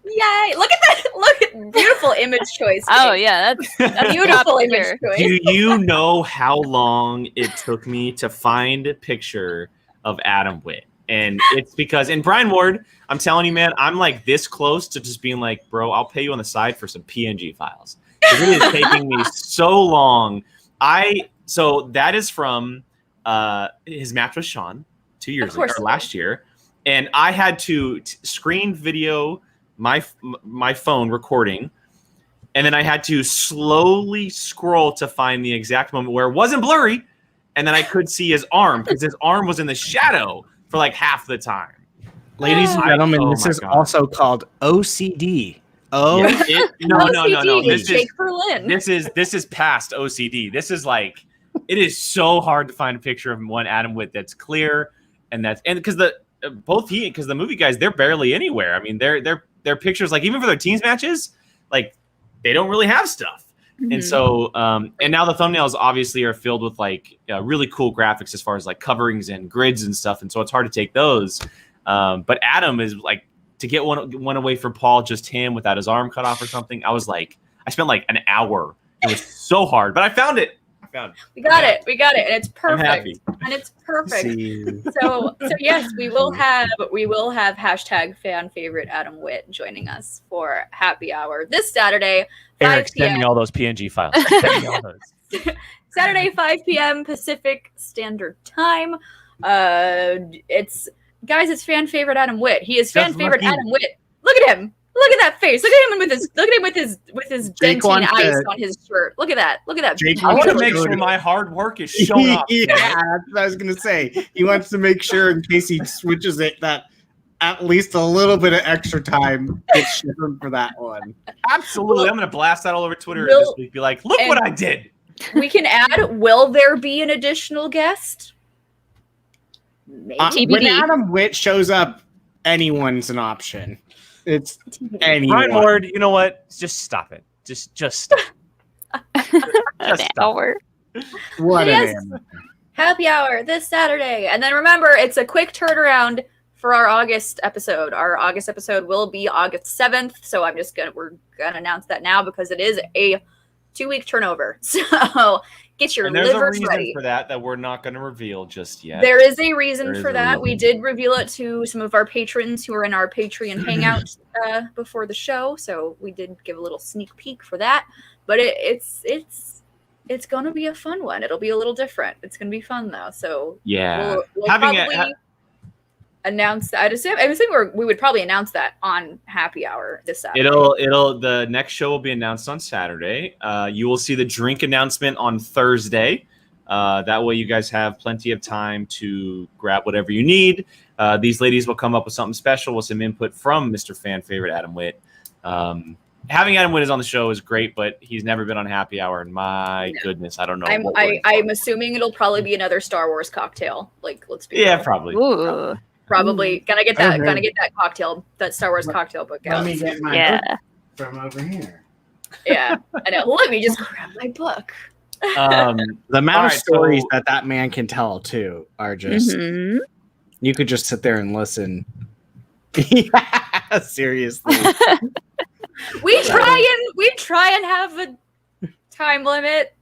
Yay! Look at that! Look at beautiful image choice. Oh yeah, that's Beautiful top image tier. choice. Do you know how long it took me to find a picture of Adam Witt? And it's because, and Brian Ward, I'm telling you, man, I'm like this close to just being like, bro, I'll pay you on the side for some PNG files. It is taking me so long. So that is from his match with Sean 2 years ago, or last year. And I had to screen video my phone recording, and then I had to slowly scroll to find the exact moment where it wasn't blurry, and then I could see his arm because his arm was in the shadow for like half the time. Ladies and gentlemen, oh this my is God. also called OCD. No. OCD, This Jake Berlin. is past OCD. This is like, it is so hard to find a picture of one Adam Witt that's clear, and because the movie guys, they're barely anywhere. I mean, their pictures, like even for their teams matches, like they don't really have stuff. Mm-hmm. And so, and now the thumbnails obviously are filled with like really cool graphics as far as like coverings and grids and stuff. And so it's hard to take those. But Adam is like, to get one away from Paul, just him without his arm cut off or something. I spent like an hour. It was so hard, but I found it. We got it, and it's I'm perfect. happy. And it's perfect. See. So yes, we will have hashtag fan favorite Adam Witt joining us for Happy Hour this Saturday, 5 p.m. all those PNG files. Send me all those. Saturday, 5 p.m. Pacific Standard Time. It's fan favorite Adam Witt. He is fan Just favorite lucky. Adam Witt. Look at him. Look at that face. Look at him with his Jake dentine wants ice to- on his shirt. Look at that. Look at that. Jake I want to wants make to- sure my hard work is showing up. yeah, that's what I was gonna say. He wants to make sure in case he switches it that at least a little bit of extra time gets shown for that one. Absolutely. I'm going to blast that all over Twitter Will- this week. Be like, look what I did. We can add, will there be an additional guest? Maybe. TBD. When Adam Witt shows up, anyone's an option. It's anyone. Brian Ward, you know what? Just stop it. Just stop. An stop. hour. What Yes. an animal. Happy Hour this Saturday. And then remember, it's a quick turnaround for our August episode. Our August episode will be August 7th. So we're gonna announce that now because it is a 2-week turnover. So get your and there's a livers reason ready. for that we're not going to reveal just yet. There is a reason There for is a that. reason. We did reveal it to some of our patrons who are in our Patreon hangout before the show, so we did give a little sneak peek for that. But it's going to be a fun one. It'll be a little different. It's going to be fun though. So Yeah. we'll probably announce that. I was thinking we would probably announce that on Happy Hour this Saturday. The next show will be announced on Saturday. You will see the drink announcement on Thursday. That way you guys have plenty of time to grab whatever you need. These ladies will come up with something special with some input from Mr. Fan Favorite Adam Witt. Having Adam Witt is on the show is great, but he's never been on Happy Hour, and my goodness, I don't know. I'm assuming it'll probably be another Star Wars cocktail. Like, let's be real. probably. Ooh. Probably gonna get that. Okay. Gonna get that cocktail, that Star Wars cocktail book Let out. me get my Yeah. book from over here. Yeah, I know. Let me just grab my book. The amount All of right, stories so- that man can tell too are just Mhm. you could just sit there and listen. Yeah, seriously. We try and have a time limit.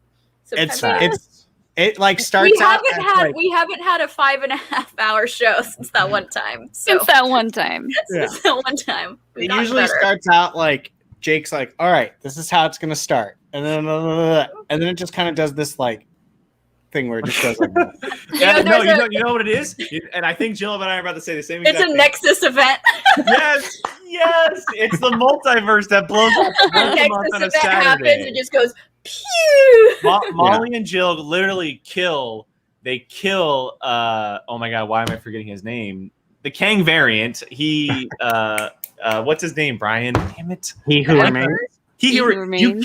Sometimes It like starts out as, like, we haven't had a 5.5 hour show since that one time. So Since that one time. since that one time, we've it gotten usually better. starts out like Jake's like, all right, this is how it's gonna start. And then it just kind of does this like thing where it just goes like Yeah, there's you know what it is? And I think Jill and I are about to say the same It's exact a thing. Nexus event. Yes. It's the multiverse that blows up once a month Nexus on a event happens. Saturday. It just goes pew. Molly and Jill literally kill. They kill. Oh my god, why am I forgetting his name? The Kang variant. He. What's his name? Brian. Damn it. he who remains. He who You remains.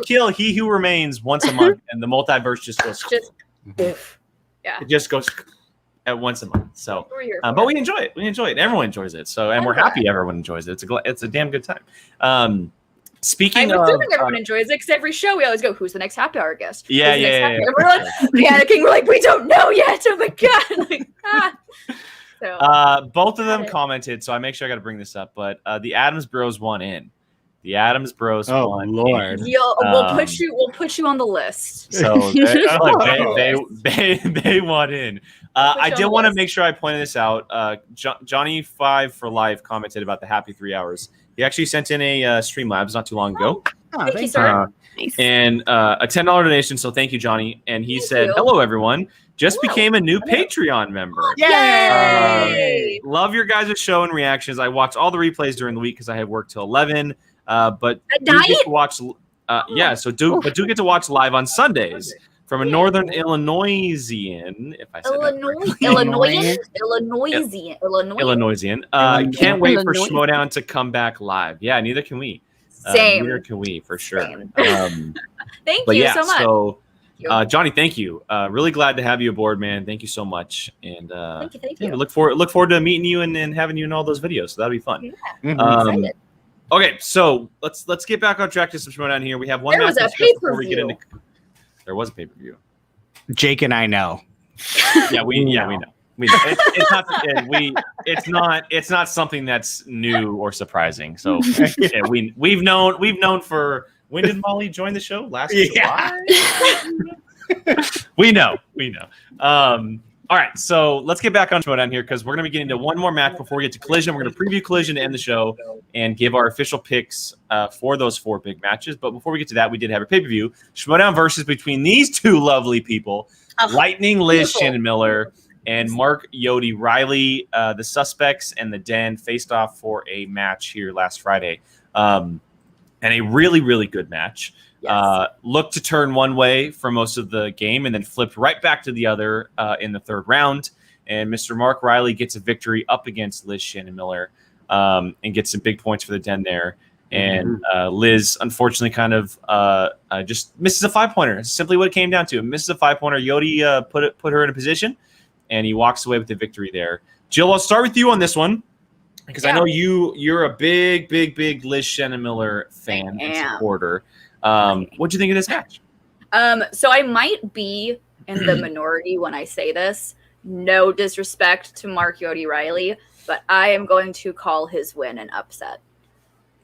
kill he who remains once a month, and the multiverse just goes. Just It just goes at once a month. So, we're here but for we it. enjoy it. We enjoy it. Everyone enjoys it. So, and we're Yeah. happy everyone enjoys it. It's a damn good time. Speaking I'm of, assuming everyone enjoys it because every show we always go, "Who's the next Happy Hour guest?" Who's Yeah, the next yeah, Happy yeah. Hour?" We're like panicking. We're like, "We don't know yet." Oh my god! Like, So both of them Got it. commented, so I make sure I got to bring this up. But the Adams Bros won in. The Adams Bros Oh, won. Lord. in. we'll put you on the list. So they want in. I did want to make sure I pointed this out. Johnny 5 for Life commented about the happy 3 hours. He actually sent in a Streamlabs not too long ago. Oh, Thank you, sir. Nice. And a $10 donation. So thank you, Johnny. And he Thank said, you. "Hello, everyone. Just Hello. became a new Patreon member. Yay! Love your guys' show and reactions. I watch all the replays during the week because I have work till 11. But At do night? get to watch. Yeah. So do get to watch live on Sundays from a Northern Illinoisian. If I said that correctly. Illinoisian. Can't wait for Illinois. Schmoedown to come back live. Yeah, neither can we. Same. Neither can we, for sure. Same. But Thank you yeah, so much. so Thank you. Johnny, thank you. Really glad to have you aboard, man. Thank you so much. And Thank yeah, you. look forward to meeting you and having you in all those videos. So that'll be fun. Mhm. Excited. Okay, so let's get back on track to some Schmoedown here. We have one There was match a to discuss before we get pay-per-view. into. There was a pay per view. Jake and I know. Yeah, we know. We know. It's not something that's new or surprising. So yeah, we've known for when did Molly join the show last Yeah. July? We know. All right, so let's get back on Schmoedown here because we're going to be getting to one more match before we get to Collision. We're going to preview Collision to end the show and give our official picks for those 4 big matches. But before we get to that, we did have a pay-per-view. Schmoedown versus between these 2 lovely people, Lightning Liz beautiful. Shannon Miller and Mark Yodi Riley. The Suspects and the Den faced off for a match here last Friday. And a really, really good match. Yes. Looked to turn one way for most of the game and then flipped right back to the other in the 3rd round. And Mr. Mark Riley gets a victory up against Liz Shannon Miller and gets some big points for the Den there. And Liz, unfortunately, kind of just misses a 5-pointer. It's simply what it came down to. Misses a 5-pointer. Yodi put her in a position, and he walks away with the victory there. Jill, I'll start with you on this one. Because I know you're a big Liz Shannon Miller fan and supporter. What'd you think of this match? So I might be in the minority when I say this no disrespect to Mark Yodi Riley, but I am going to call his win an upset.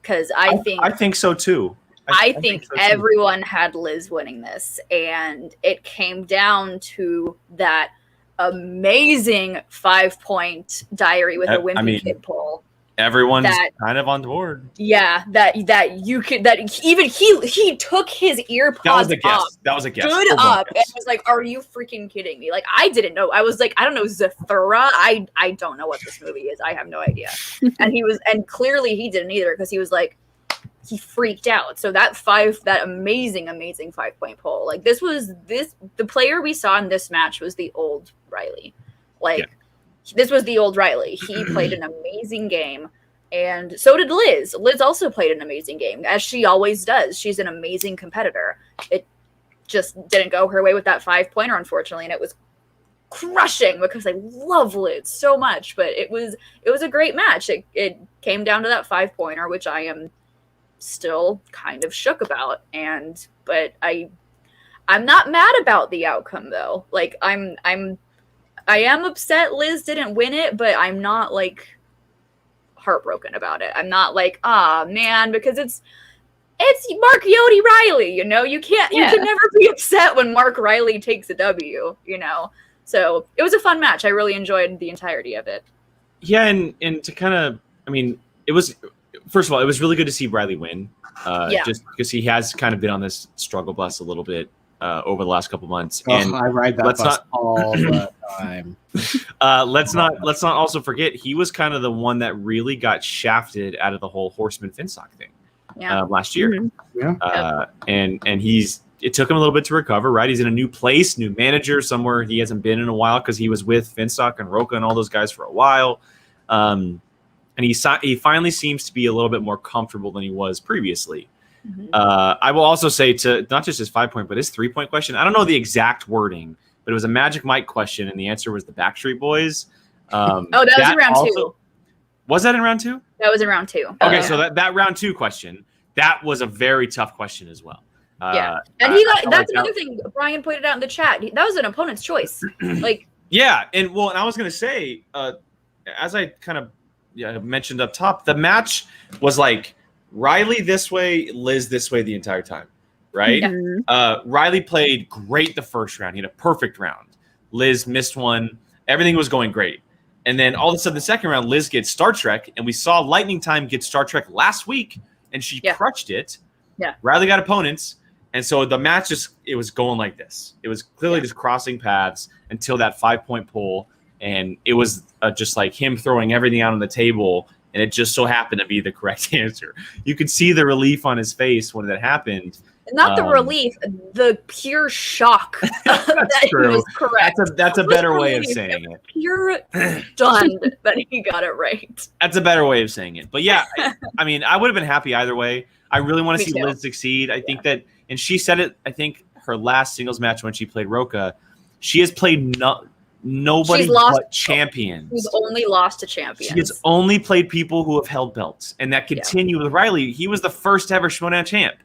Because I think so too. I think so everyone had Liz winning this, and it came down to that amazing 5-point diary with a wimpy kid poll. Everyone's kind of on board. Yeah, that you could even he took his ear pods off. That was a guess. Stood up and was like, "Are you freaking kidding me?" Like, I didn't know. I was like, I don't know, Zathura. I don't know what this movie is. I have no idea. And clearly he didn't either, because he was like, he freaked out. So that amazing 5-point poll. Like, the player we saw in this match was the old Riley. This was the old Riley. He played an amazing game, and so did Liz. Liz also played an amazing game, as she always does. She's an amazing competitor. It just didn't go her way with that 5-pointer, unfortunately, and it was crushing because I love Liz so much. But it was a great match. It came down to that 5-pointer, which I am still kind of shook about. But I'm not mad about the outcome, though. Like, I am upset Liz didn't win it, but I'm not like heartbroken about it. I'm not like, man, because it's Mark Yodi Riley, you know? You can never be upset when Mark Riley takes a W, you know? So it was a fun match. I really enjoyed the entirety of it. Yeah, and to kind of, it was, first of all, it was really good to see Riley win. Just because he has kind of been on this struggle bus a little bit over the last couple months. And I ride that bus all the time. Let's not also forget, he was kind of the one that really got shafted out of the whole Horseman Finstock thing last year. Mm-hmm. Yeah. And it took him a little bit to recover, right? He's in a new place, new manager, somewhere he hasn't been in a while, because he was with Finstock and Roka and all those guys for a while. And he finally seems to be a little bit more comfortable than he was previously. Mm-hmm. I will also say, to not just his 5-point, but his 3-point question. I don't know the exact wording, but it was a Magic Mike question, and the answer was the Backstreet Boys. That was in round 2. Was that in round 2? That was in round 2. Okay, so that round 2 question, that was a very tough question as well. And that's another thing Brian pointed out in the chat. That was an opponent's choice. Yeah, and I was gonna say, as I kind of mentioned up top, the match was like Riley this way, Liz this way the entire time, right? Yeah. Riley played great the first round. He had a perfect round. Liz missed one. Everything was going great. And then all of a sudden, the second round, Liz gets Star Trek, and we saw Lightning Time get Star Trek last week, and she crushed it. Yeah. Riley got opponents, and so the match it was going like this. It was clearly just crossing paths until that 5-point pull, and it was just like him throwing everything out on the table, and it just so happened to be the correct answer. You could see the relief on his face when that happened. Not the relief, the pure shock that he was correct. That's a better way of saying it. Pure stunned that he got it right. That's a better way of saying it. But yeah, I would have been happy either way. I really want to see Liz succeed. I think that, and she said it, I think her last singles match when she played Roka, she has played nobody but champions. She's only lost to champions. She has only played people who have held belts. And that continued with Riley. He was the first ever Schmoedown champ.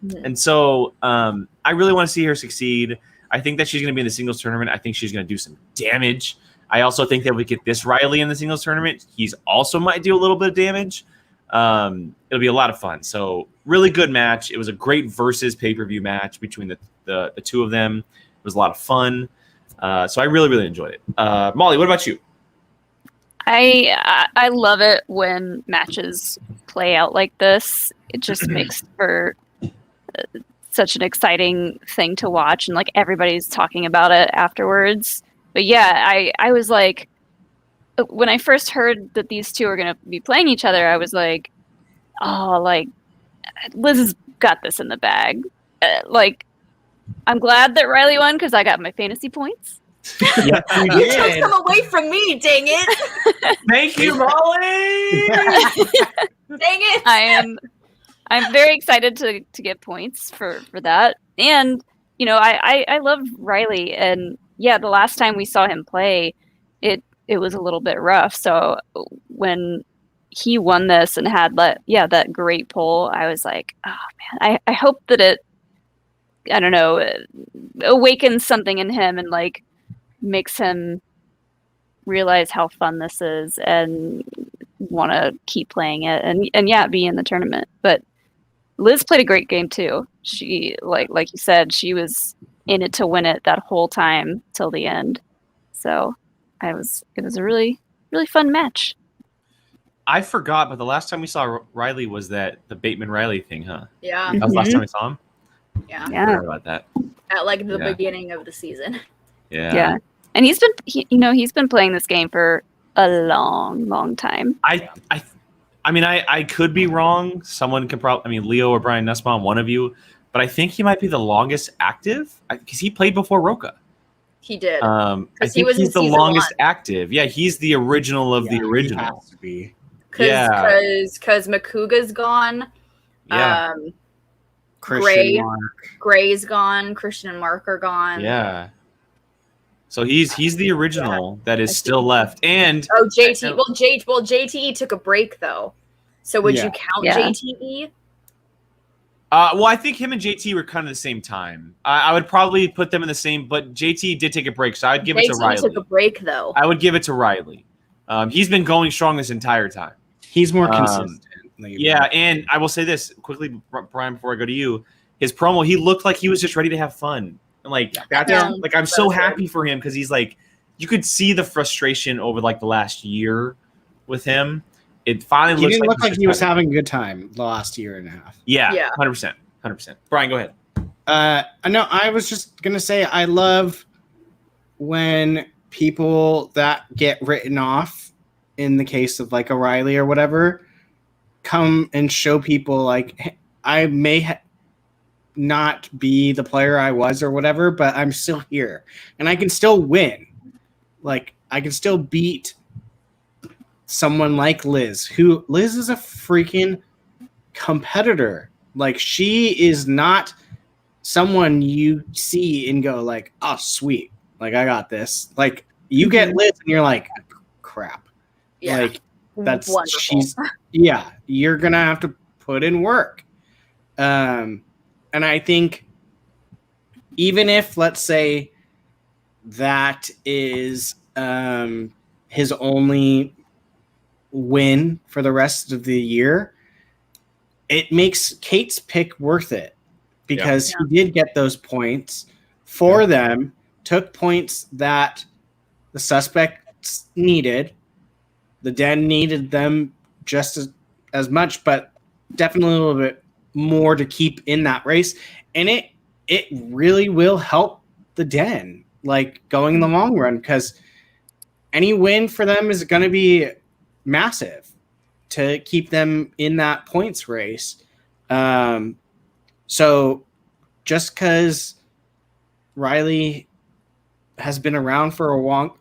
Mm-hmm. And so I really want to see her succeed. I think that she's going to be in the singles tournament. I think she's going to do some damage. I also think that we get this Riley in the singles tournament. He's also might do a little bit of damage. It'll be a lot of fun. So really good match. It was a great versus pay-per-view match between the two of them. It was a lot of fun. So I really, really enjoyed it. Molly, what about you? I love it when matches play out like this. It just makes for such an exciting thing to watch, and like everybody's talking about it afterwards. But yeah, I was like, when I first heard that these two are going to be playing each other, I was like, oh, like Liz has got this in the bag. I'm glad that Riley won because I got my fantasy points. You took some away from me, dang it. Thank you, Molly. Dang it. I'm very excited to get points for that. And, you know, I love Riley. And yeah, the last time we saw him play, it was a little bit rough. So when he won this and had that great pull, I was like, oh man, I hope that it, I don't know, awakens something in him and like makes him realize how fun this is and want to keep playing it and yeah, be in the tournament. But Liz played a great game too. She like you said, she was in it to win it that whole time till the end. So it was a really, really fun match. I forgot, but the last time we saw Riley was the Bateman Riley thing, huh? Yeah. That was the last time we saw him. Yeah. I forgot about that. At like the beginning of the season. Yeah. And he's been playing this game for a long, long time. I mean, I could be wrong. Someone could probably, I mean, Leo or Brian Nussbaum, one of you, but I think he might be the longest active because he played before Roka. He did. I think he's the longest active. Yeah, he's the original of the original. He has to be. Because Makuga's gone. Yeah. Gray's gone. Christian and Mark are gone. Yeah. So he's the original that is still left. And JT. Well, JTE took a break though. So would you count JTE? Well, I think him and JT were kind of the same time. I would probably put them in the same, but JT did take a break, so I'd give it to Riley. JT took a break though. I would give it to Riley. He's been going strong this entire time. He's more consistent. Yeah, and I will say this quickly, Brian, before I go to you. His promo, he looked like he was just ready to have fun. And like I'm so happy for him because he's like, you could see the frustration over like the last year with him. It finally he didn't look like he was having a good time the last year and a half. Yeah. 100%. Brian, go ahead. No, I was just gonna say I love when people that get written off, in the case of like O'Reilly or whatever, come and show people like, hey, I may not be the player I was or whatever, but I'm still here and I can still win. Like I can still beat someone like Liz is a freaking competitor. Like she is not someone you see and go like, oh sweet, like I got this. Like you get Liz and you're like, crap. Yeah. Like that's wonderful. You're gonna have to put in work. And I think even if, let's say, that is his only win for the rest of the year, it makes Kate's pick worth it because he did get those points for them, took points that the suspects needed. The Den needed them just as much, but definitely a little bit more to keep in that race, and it really will help the Den like going in the long run because any win for them is going to be massive to keep them in that points race. So just because Riley has been around for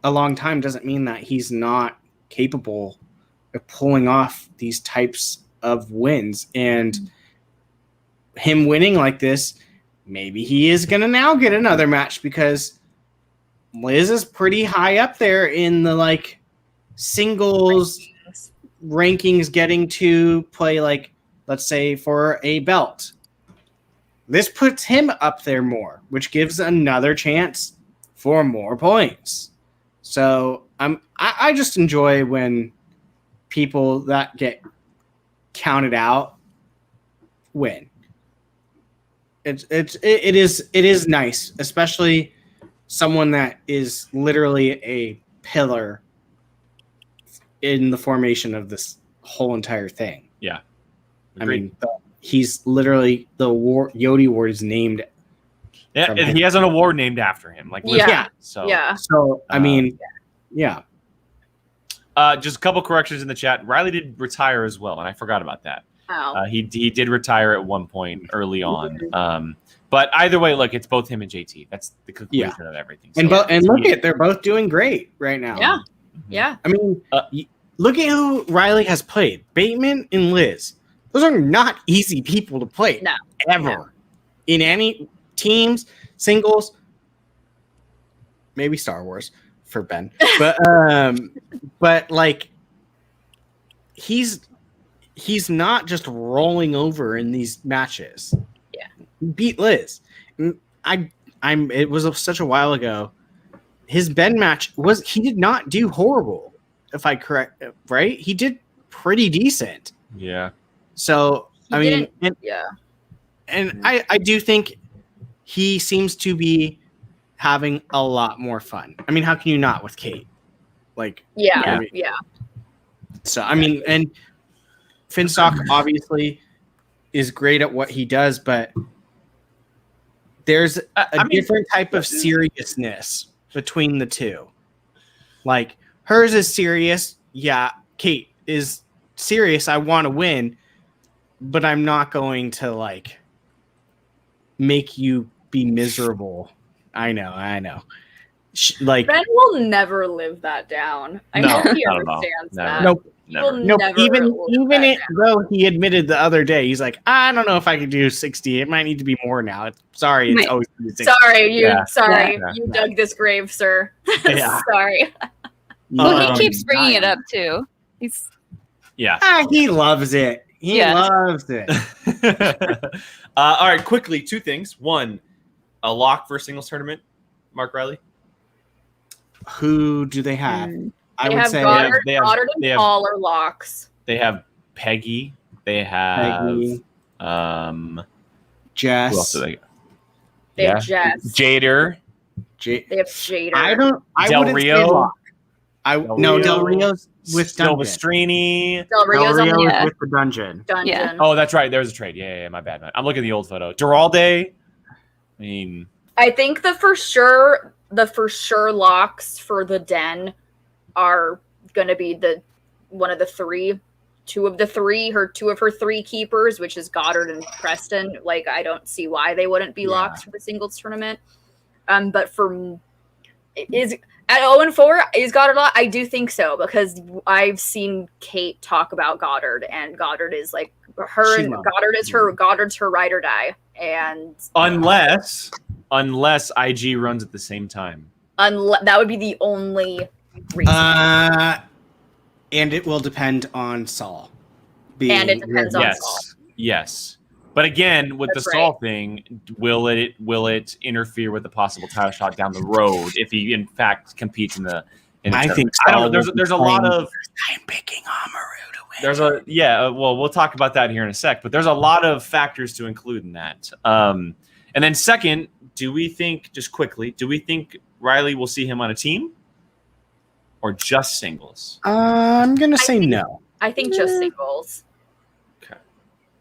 a long time doesn't mean that he's not capable of pulling off these types of wins. And him winning like this, maybe he is going to now get another match because Liz is pretty high up there in the like singles rankings, getting to play like, let's say, for a belt. This puts him up there more, which gives another chance for more points. So I just enjoy when people that get counted out win. It is nice, especially someone that is literally a pillar in the formation of this whole entire thing. Yeah. Agreed. I mean, he's literally Yodi Award is named. Yeah, and he has an award named after him. Like So I mean, yeah. Just a couple corrections in the chat. Riley did retire as well, and I forgot about that. Oh. He did retire at one point early on. But either way, look, it's both him and JT. That's the conclusion of everything. So, and look at they're both doing great right now. Yeah. Yeah. I mean, look at who Riley has played. Bateman and Liz. Those are not easy people to play. No. Ever. In any teams, singles, maybe Star Wars for Ben. But like he's not just rolling over in these matches. Yeah. He beat Liz. It was such a while ago. his Ben match he did not do horrible, if I correct, right? He did pretty decent. Yeah. So He and yeah. I do think he seems to be having a lot more fun. I mean, how can you not with Kate? Like, Yeah. so I mean, and Finstock obviously is great at what he does, but there's a different type of seriousness between the two. Like, hers is serious. Yeah, Kate is serious. I want to win, but I'm not going to like make you be miserable. I know. Like, Ben will never live that down. I hope he understands that. Nope. Will Nope. never Even live that down. though he admitted the other day, he's like, I don't know if I can do 60. It might need to be more now. Sorry, it's always been 60. Sorry, Yeah. you dug this grave, sir. Yeah. Sorry. Well, he keeps bringing it up too. He's He loves it. He loves it. All right, quickly, two things. One, a lock for a singles tournament. Mark Riley. Who do they have? I They would have say Goddard and Paul are locks. They have Peggy. They have Peggy. Who Jess. else do they got? They have Jess. Jader. They have Jader. I Del wouldn't say Rio. lock. Del Rio's with Dungeon. Silvestrini. Del Rio's on Del the Rio's with the Dungeon. dungeon. Yeah. Oh, that's right. There's a trade. Yeah, my bad. I'm looking at the old photo. Duralde. I mean, I think the for sure locks for the den are gonna be two of her three keepers, which is Goddard and Preston. Like, I don't see why they wouldn't be locks for the singles tournament. But is at 0-4, is Goddard locked? I do think so, because I've seen Kate talk about Goddard, and Goddard is like Goddard's her ride or die. And unless IG runs at the same time. That would be the only reason. And it will depend on Saul. And it depends on Saul. Yes. But again, with That's the Saul thing, will it interfere with the possible title shot down the road if he in fact competes in the? I think I don't know. There's a lot of. I'm picking Amaru to win. There's well, we'll talk about that here in a sec. But there's a lot of factors to include in that. And then second, do we think Riley will see him on a team or just singles? I'm gonna say no. I think just singles.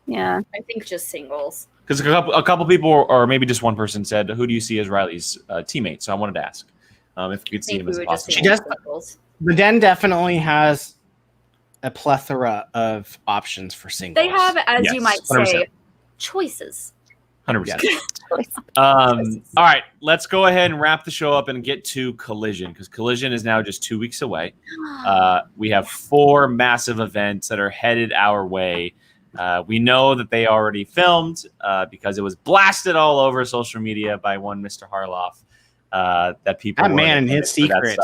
Yeah. I think just singles. Because a couple people, or maybe just one person, said, "Who do you see as Riley's teammate?" So I wanted to ask if we could see him as possible. She does. The Den definitely has a plethora of options for singles. They have, as Yes, you might 100%. say, choices. 100%. All right, let's go ahead and wrap the show up and get to Collision, because Collision is now just 2 weeks away. We have 4 massive events that are headed our way. We know that they already filmed because it was blasted all over social media by one Mr. Harloff. That people that man and his secrets.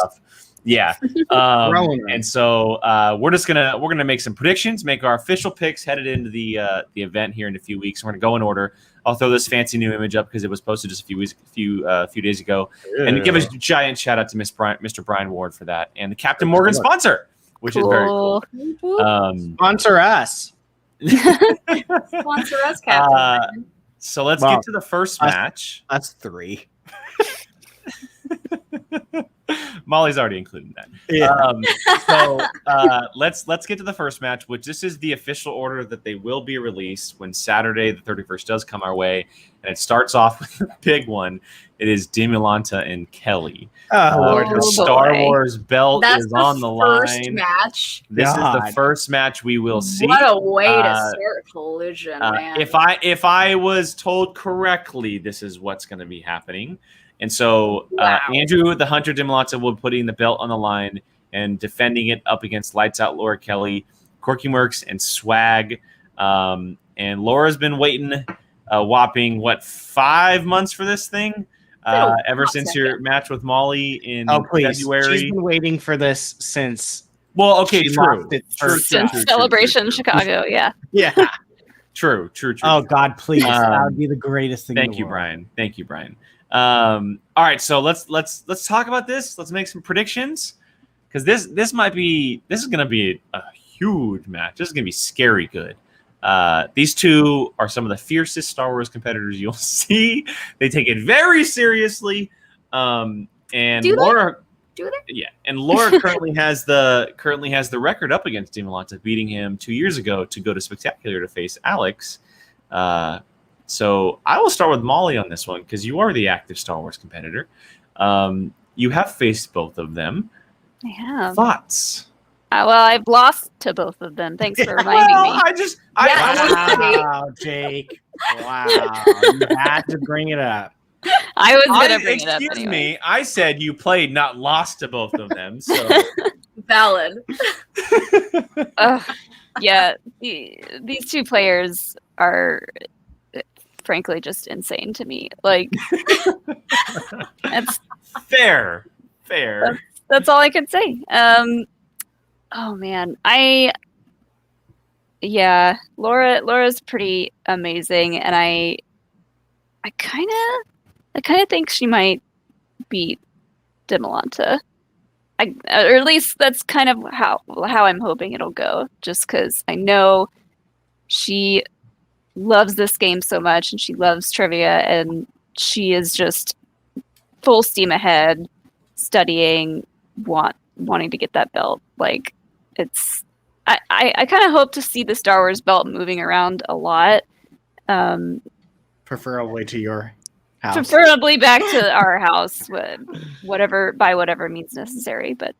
Yeah, and so we're gonna make some predictions, make our official picks headed into the event here in a few weeks. We're gonna go in order. I'll throw this fancy new image up because it was posted just a few days ago, and give a giant shout out to Mr. Brian Ward for that, and the Captain Morgan sponsor, which is very cool. Sponsor us. Sponsor us, Captain. So let's get to the first match. That's 3. Molly's already included that. Yeah. Let's get to the first match, which this is the official order that they will be released when Saturday the 31st does come our way, and it starts off with a big one. It is Dimalanta and Kelly. The Star Wars belt is on the line. Match. This is the first match we will see. What a way to start Collision, man! If I was told correctly, this is what's going to be happening. And so Andrew, the Hunter Dimalanta, will be putting the belt on the line and defending it up against Lights Out Laura Kelly, Corky Mercs, and Swag. And Laura's been waiting a whopping, 5 months for this thing? Ever since your match with Molly in February. She's been waiting for this since. Well, okay, true. Since Celebration Chicago, yeah. Yeah. True. Oh, God, please. That would be the greatest thing. Thank you, Brian. All right, so let's talk about this. Let's make some predictions because this is going to be a huge match. This is going to be scary good. These two are some of the fiercest Star Wars competitors you'll see. They take it very seriously. And Laura, yeah, and Laura currently has the record up against Dimalanta, beating him 2 years ago to go to Spectacular to face Alex. So I will start with Molly on this one because you are the active Star Wars competitor. You have faced both of them. I have. Thoughts? Well, I've lost to both of them. Thanks for reminding me. Wow, Jake. Wow, you had to bring it up. I was gonna bring it up anyway. Excuse me. I said you played, not lost to both of them. So valid. Yeah, these two players are frankly just insane to me. Like, that's fair. That's all I can say. Oh man, Laura's pretty amazing, and I kind of think she might beat Dimalanta. Or at least that's kind of how I'm hoping it'll go. Just because I know she loves this game so much, and she loves trivia, and she is just full steam ahead, studying, wanting to get that belt. Like, it's I kind of hope to see the Star Wars belt moving around a lot. Preferably to your house. Preferably back to our house, by whatever means necessary. But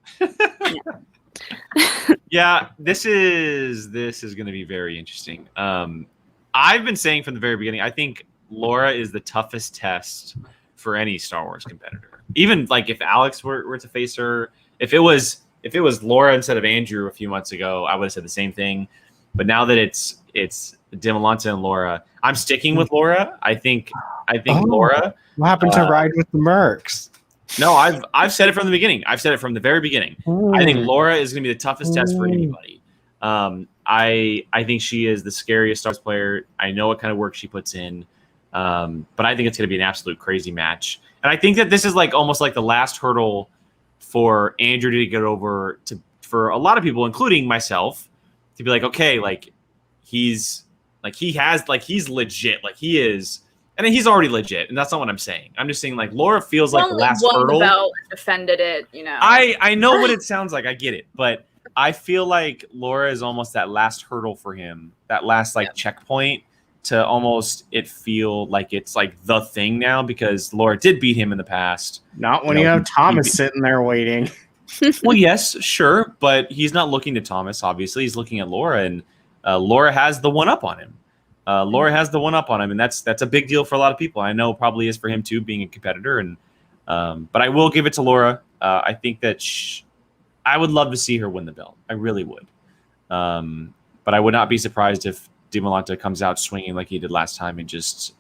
yeah, this is going to be very interesting. I've been saying from the very beginning, I think Laura is the toughest test for any Star Wars competitor. Even like if Alex were to face her, if it was Laura instead of Andrew a few months ago, I would have said the same thing. But now that it's Dimalanta and Laura, I'm sticking with Laura. I think Laura. What happened to Ride with the Mercs? No, I've said it from the beginning. I've said it from the very beginning. I think Laura is going to be the toughest test for anybody. I think she is the scariest Star Wars player. I know what kind of work she puts in, but I think it's going to be an absolute crazy match. And I think that this is like almost like the last hurdle for Andrew to get over for a lot of people, including myself, to be like, okay, like he's legit, like he is. And then he's already legit, and that's not what I'm saying. I'm just saying, like, Laura feels like the last hurdle. Defended it, you know. I know what it sounds like. I get it, but I feel like Laura is almost that last hurdle for him, that last checkpoint to almost it feel like it's like the thing now because Laura did beat him in the past. Not when you have Thomas sitting there waiting. Well, yes, sure, but he's not looking to Thomas. Obviously, he's looking at Laura, and Laura has the one up on him. Laura has the one up on him, and that's a big deal for a lot of people. I know probably is for him too, being a competitor. And but I will give it to Laura. I think that I would love to see her win the belt. I really would. But I would not be surprised if Dimalanta comes out swinging like he did last time and just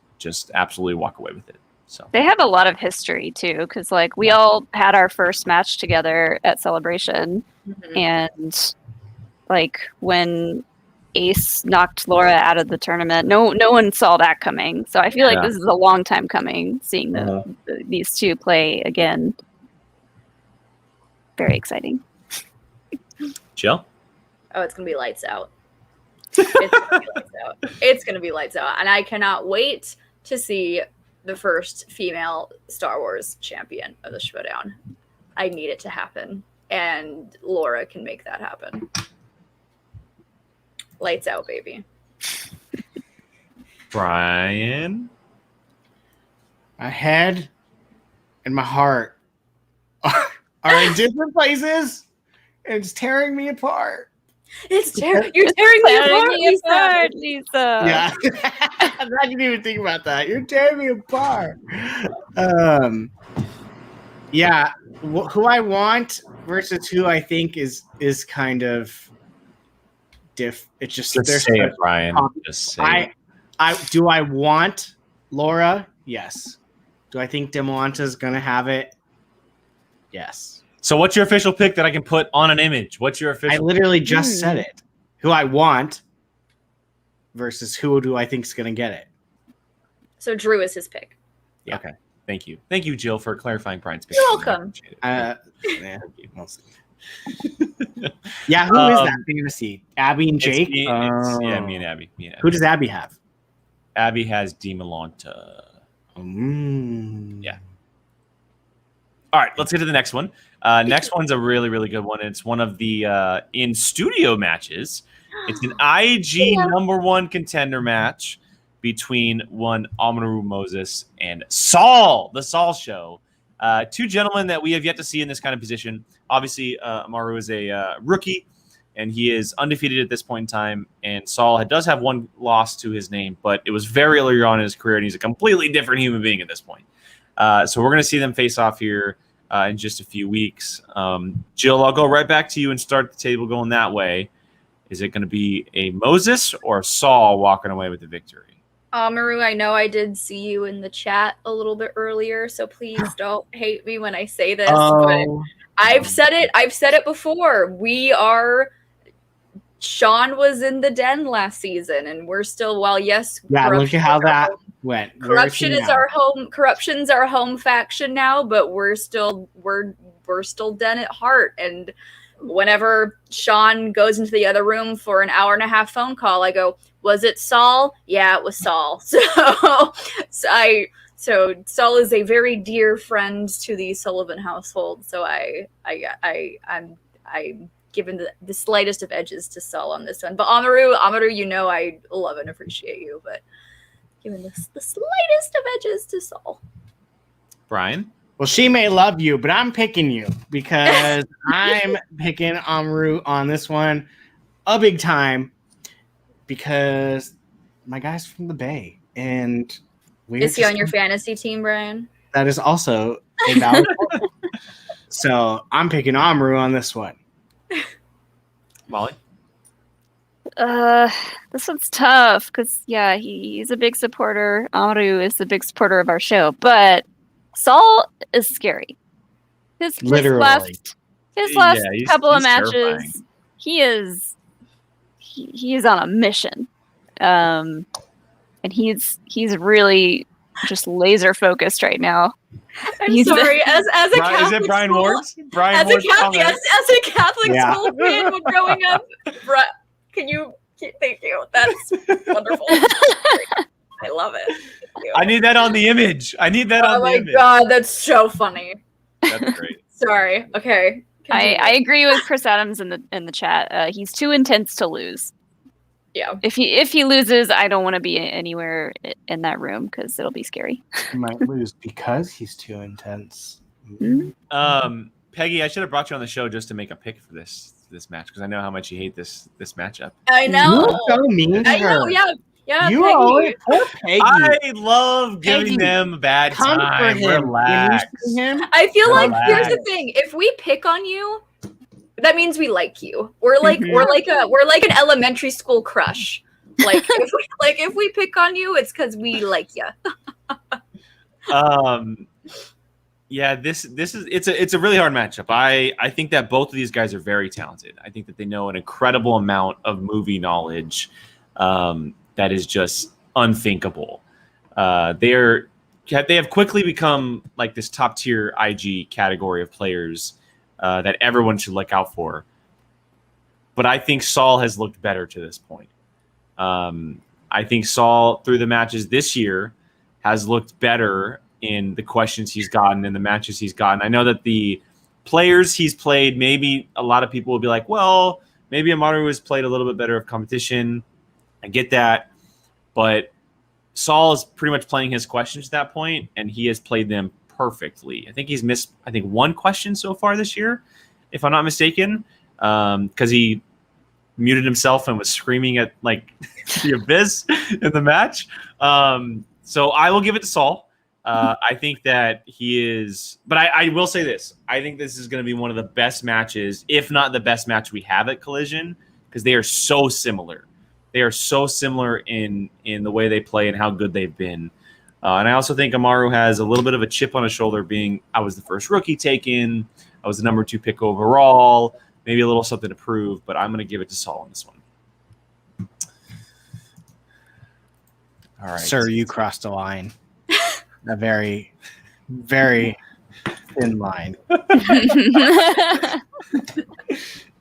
absolutely walk away with it. So they have a lot of history too, because like we all had our first match together at Celebration, and like when Ace knocked Laura out of the tournament, no one saw that coming. So I feel like this is a long time coming, seeing these two play again. Very exciting. Jill? Oh, it's gonna be lights out. It's gonna be lights out, and I cannot wait to see the first female Star Wars champion of the Schmoedown. I need it to happen, and Laura can make that happen. Lights out, baby. Brian? My head and my heart are in different places, and it's tearing me apart. You're tearing me apart, Lisa. Yeah. I didn't even think about that. You're tearing me apart. Yeah. Who I want versus who I think is kind of it's just say it, Brian. Just say it. Do I want Laura? Yes. Do I think Dimalanta is gonna have it? Yes. So what's your official pick that I can put on an image? What's your official? I literally just said it. Who I want versus who do I think is gonna get it? So Drew is his pick. Yeah. Okay. Thank you, Jill, for clarifying Brian's pick. You're welcome. Yeah, we'll see. Yeah, who is that fantasy? Abby and Jake? Me and Abby. Who does Abby have? Abby has Dimalanta. Yeah. All right, let's get to the next one. Next one's a really, really good one. It's one of the in-studio matches. It's an IG #1 contender match between one Amaru Moses and Saul, the Saul Show. Two gentlemen that we have yet to see in this kind of position. Obviously, Amaru is a rookie, and he is undefeated at this point in time. And Saul does have one loss to his name, but it was very early on in his career, and he's a completely different human being at this point. So we're going to see them face off here in just a few weeks. Jill, I'll go right back to you and start the table going that way. Is it going to be a Moses or Saul walking away with the victory? Amaru, I know I did see you in the chat a little bit earlier, so please don't hate me when I say this. But I've said it before. Sean was in the den last season, and we're still. Well, yes. Yeah, look at how that went. Corruption's our home faction now, but we're still den at heart. And whenever Sean goes into the other room for an hour and a half phone call, I go, "Was it Saul?" Yeah, it was Saul. So Saul is a very dear friend to the Sullivan household. So I'm given the slightest of edges to Saul on this one. But Amaru, I love and appreciate you, but giving the slightest of edges to Saul. Brian? Well, she may love you, but I'm picking you because I'm picking Amaru on this one a big time because my guy's from the Bay. And is he on your fantasy team, Brian? That is also a valid point. So I'm picking Amaru on this one. Molly? This one's tough because, yeah, he's a big supporter. Amaru is a big supporter of our show, but Saul is scary. His last couple of matches, terrifying. He is on a mission, and he's really just laser focused right now. I'm sorry, as a Catholic is it Brian school, Ward's? As a Catholic school kid when growing up, thank you. That's wonderful. I love it. I need that on the image. Oh my god, that's so funny. That's great. Sorry. Okay. I agree with Chris Adams in the chat. He's too intense to lose. Yeah. If he loses, I don't want to be anywhere in that room because it'll be scary. He might lose because he's too intense. Mm-hmm. Peggy, I should have brought you on the show just to make a pick for this match because I know how much you hate this matchup. I know. You're so mean to her. I know. Yeah. You Peggy. always poor Peggy. I love giving them a bad time. Relax. I feel like here's the thing: if we pick on you, that means we like you. We're like an elementary school crush. Like if we pick on you, it's because we like you. Yeah, it's a really hard matchup. I think that both of these guys are very talented. I think that they know an incredible amount of movie knowledge that is just unthinkable. They have quickly become like this top tier IG category of players that everyone should look out for. But I think Saul has looked better to this point. I think Saul, through the matches this year, has looked better in the questions he's gotten, in the matches he's gotten. I know that the players he's played, maybe a lot of people will be like, well, maybe Amaru has played a little bit better of competition. I get that. But Saul is pretty much playing his questions at that point, and he has played them perfectly. I think he's missed, one question so far this year, if I'm not mistaken, because he muted himself and was screaming at, the abyss in the match. So I will give it to Saul. I think that he is, but I will say this. I think this is going to be one of the best matches, if not the best match we have at Collision, because they are so similar. They are so similar in the way they play and how good they've been. And I also think Amaru has a little bit of a chip on his shoulder being, I was the first rookie taken. I was the number 2 pick overall. Maybe a little something to prove, but I'm going to give it to Saul on this one. All right. Sir, you crossed a line. A very very thin line.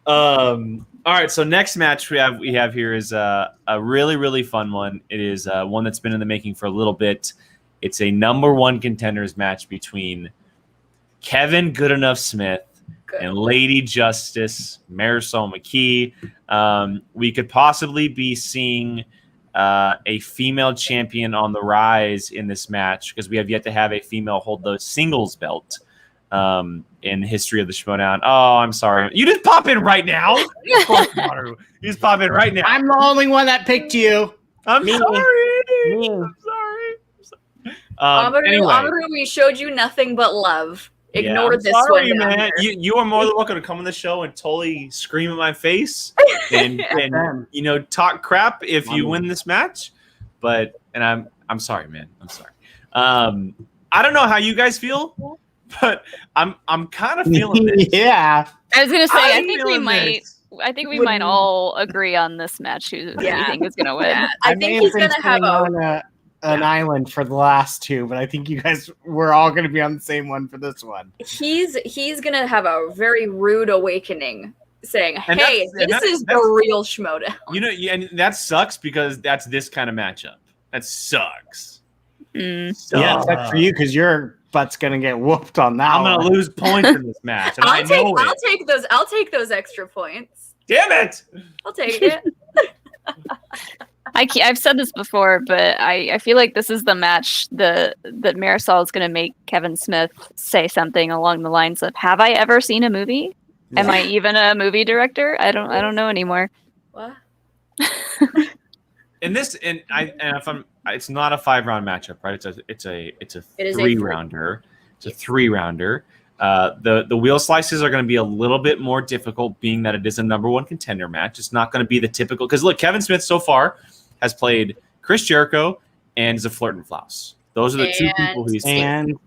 All right, so next match we have here is a really, really fun one. It is one that's been in the making for a little bit. It's a number one contenders match between Kevin Goodenough Smith and Lady Justice Marisol McKee. We could possibly be seeing a female champion on the rise in this match because we have yet to have a female hold the singles belt in the history of the Schmoedown. Oh, I'm sorry. You just pop in right now. Of course, Amaru. You just pop in right now. I'm the only one that picked you. I'm sorry. Me. I'm sorry. Amaru, we showed you nothing but love. Ignore this sorry, one. Man. You are more than welcome to come on the show and totally scream in my face and talk crap if you win this match. But I'm sorry, man. I'm sorry. I don't know how you guys feel, but I'm kind of feeling this. Yeah. I was gonna say I think we Would- might all agree on this match who we think is gonna win. Yeah, I think he's gonna have an island for the last two, but I think you guys were all going to be on the same one for this one. He's gonna have a very rude awakening, saying, And "Hey, this is the real Schmoedown." And that sucks because that's this kind of matchup. That sucks. Yeah, except for you because your butt's going to get whooped on that. I'm going to lose points in this match, and I'll take those extra points. Damn it! I'll take it. I've said this before, but I feel like this is the match that Marisol is going to make Kevin Smith say something along the lines of, "Have I ever seen a movie? Am I even a movie director? I don't know anymore." What? It's not a 5-round matchup, right? It's a 3-rounder. It's a 3-rounder. The wheel slices are going to be a little bit more difficult, being that it is a number one contender match. It's not going to be the typical, because look, Kevin Smith so far has played Chris Jericho and Zaflirt and Flaus. Those are the two people he's and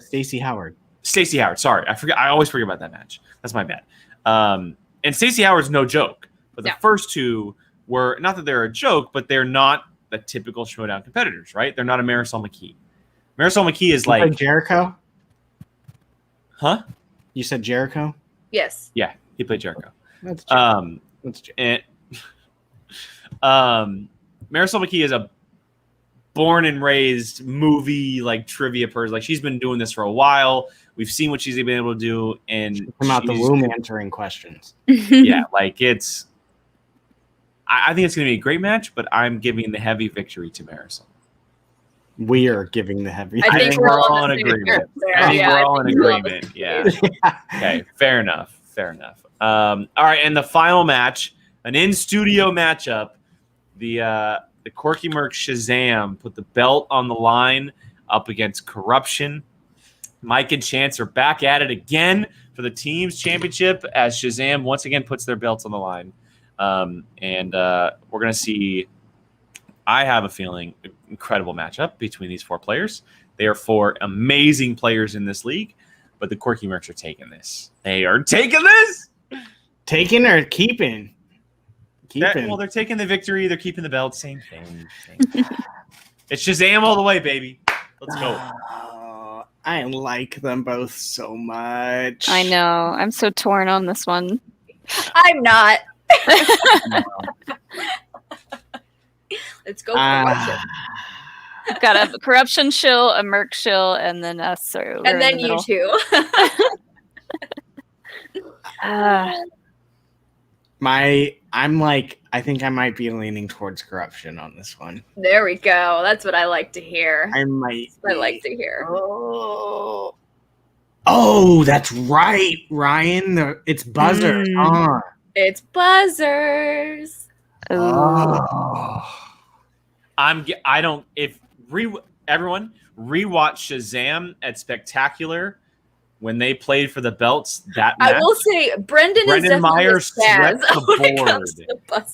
Stacey Howard. Stacey Howard. Sorry, I forget. I always forget about that match. That's my bad. And Stacey Howard's no joke. But the first two were not that they're a joke, but they're not the typical Schmoedown competitors, right? They're not a Marisol McKee. Marisol McKee is like Jericho. Huh? You said Jericho? Yes. Yeah, he played Jericho. That's Jericho. That's Jericho. Marisol McKee is a born and raised movie trivia person. Like, she's been doing this for a while. We've seen what she's been able to do, and come out the womb answering questions. Yeah, I think it's going to be a great match, but I'm giving the heavy victory to Marisol. We are giving the heavy. I think we're all in agreement. I think we're all in agreement. Yeah. Okay. Fair enough. All right, and the final match, an in-studio matchup. The Corky Merc Shazam put the belt on the line up against Corruption. Mike and Chance are back at it again for the team's championship as Shazam once again puts their belts on the line. And we're going to see, I have a feeling, an incredible matchup between these 4 players. They are 4 amazing players in this league, but the Corky Mercs are taking this. They are taking this? Taking or keeping? Well, they're taking the victory. They're keeping the belt. Same thing. It's Shazam all the way, baby. Let's go. I like them both so much. I know. I'm so torn on this one. I'm not. Let's go. Corruption. I've got a Corruption shill, a Merc shill, and then us. And then you two. I think I might be leaning towards Corruption on this one. There we go. That's what I like to hear. I like to hear. Oh, that's right, Ryan. It's buzzers. It's buzzers. Everyone rewatch Shazam at Spectacular when they played for the belts. That match, I will say, Brendan Meyer swept the board.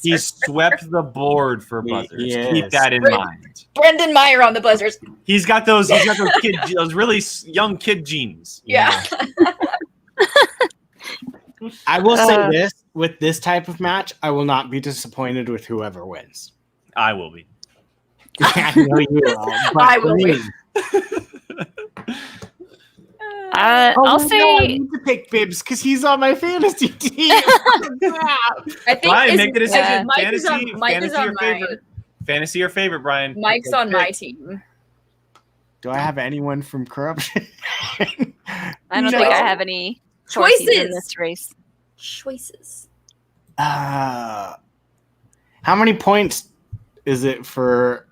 He swept the board for buzzers. Yes. Keep that in mind. Brendan Meyer on the buzzers. He's got those those really young kid genes. Yeah. I will say this: with this type of match, I will not be disappointed with whoever wins. I will be. I know you will. I will be. I'll no, I say need to pick Bibbs because he's on my fantasy team. I think Brian, make the decision. Mike is Fantasy, on, Mike is fantasy on or mine. favorite? Fantasy or favorite, Brian? Mike's Let's on my pick. team. Do I have anyone from Corruption? I don't No. think I have any choices in Choices. this race. Choices. How many points is it for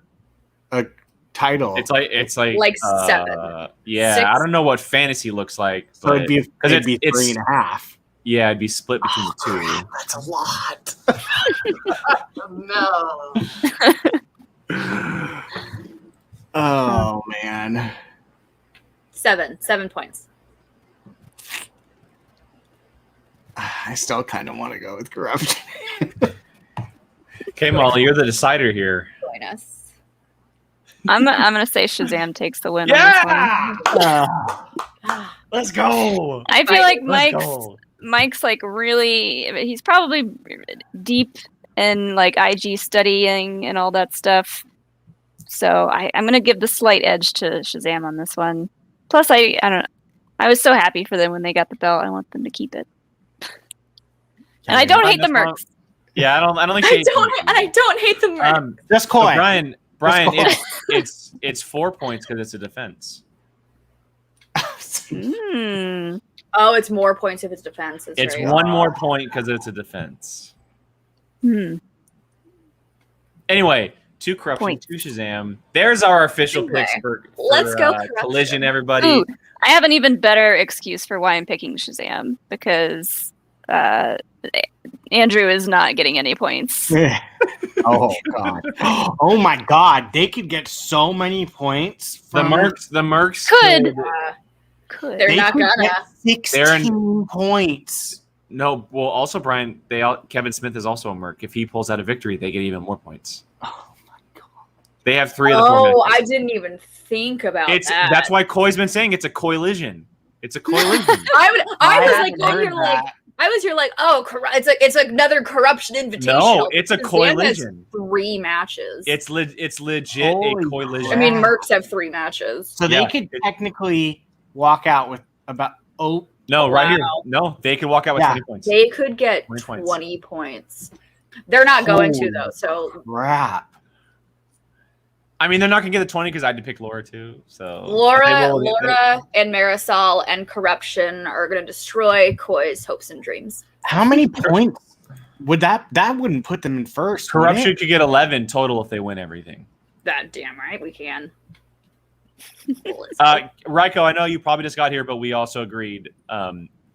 a title? It's like Like 7. Yeah, 6. I don't know what fantasy looks like. so it'd be it's- 3.5. Yeah, it'd be split between the two. That's a lot. no. Oh man. 7 points. I still kind of want to go with Corruption. Okay, Molly, you're the decider here. Join us. I'm gonna say Shazam takes the win. Yeah! On this one. Let's go. I feel like Let's go. Mike's like really. He's probably deep in like IG studying and all that stuff. So I'm gonna give the slight edge to Shazam on this one. Plus, I don't know. I was so happy for them when they got the belt. I want them to keep it. And I don't hate the mercs. Yeah, I don't think I don't hate the merc. Just so coin. Brian, coin. it's 4 points because it's a defense. Hmm. Oh, it's more points if it's defense. That's It's right. one more point because it's a defense. Hmm. Anyway, 2 Corruption, Points. 2 Shazam. There's our official Anyway, picks for let's go Corruption. Collision, everybody. Ooh, I have an even better excuse for why I'm picking Shazam because Andrew is not getting any points. Oh god. Oh my god. They could get so many points The from mercs Could. They're They not could gonna. get 16 points. No, well, also Brian, Kevin Smith is also a merc. If he pulls out a victory, they get even more points. Oh my god. They have 3 of the 4 Oh, matches. I didn't even think about It's that. that's why Koi's been saying it's a collision. It's a collision. I was like haven't going heard here like that. I was here like, oh, it's another Corruption Invitational. No, it's a Shazam collision. has 3 matches. It's legit Holy a collision. I mean, crap. Mercs have 3 matches. So Yeah, they could technically walk out with about No, right here. Wow. No, they could walk out with Yeah. 20 points. They could get 20 20 points. points. They're not going to Holy though. So crap. I mean, they're not gonna get the 20 because I had to pick Laura too. So Laura, they will- and Marisol and Corruption are going to destroy Koi's hopes and dreams. How many points would that wouldn't put them in first? would Corruption it? could get 11 total if they win everything. That damn right we can. Raiko, I know you probably just got here, but we also agreed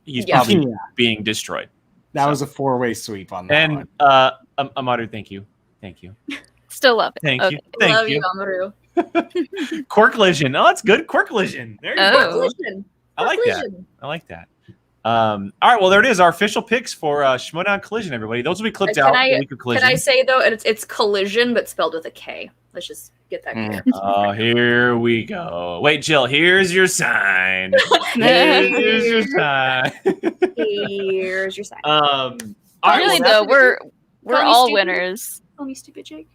he's Yeah. probably Yeah, being destroyed. that was a 4-way sweep on that And one. Amaru, thank you. Still love it. Thank Okay. you. Thank Love you. Amaru. Quirk collision. Oh, that's good. Quirk collision. There you go. Oh. Collision. I like that. Collision. I like that. All right, well, there it is. Our official picks for Schmoedown Collision, everybody. Those will be clipped Can out. I- the week of Collision. Can I say though, it's collision but spelled with a K. Let's just get that clear. Oh, here we go. Wait, Jill, here's your sign. Here's your sign. Here's your sign. All right, Really well, though, we're Call me all stupid. winners. Call me stupid, Jake.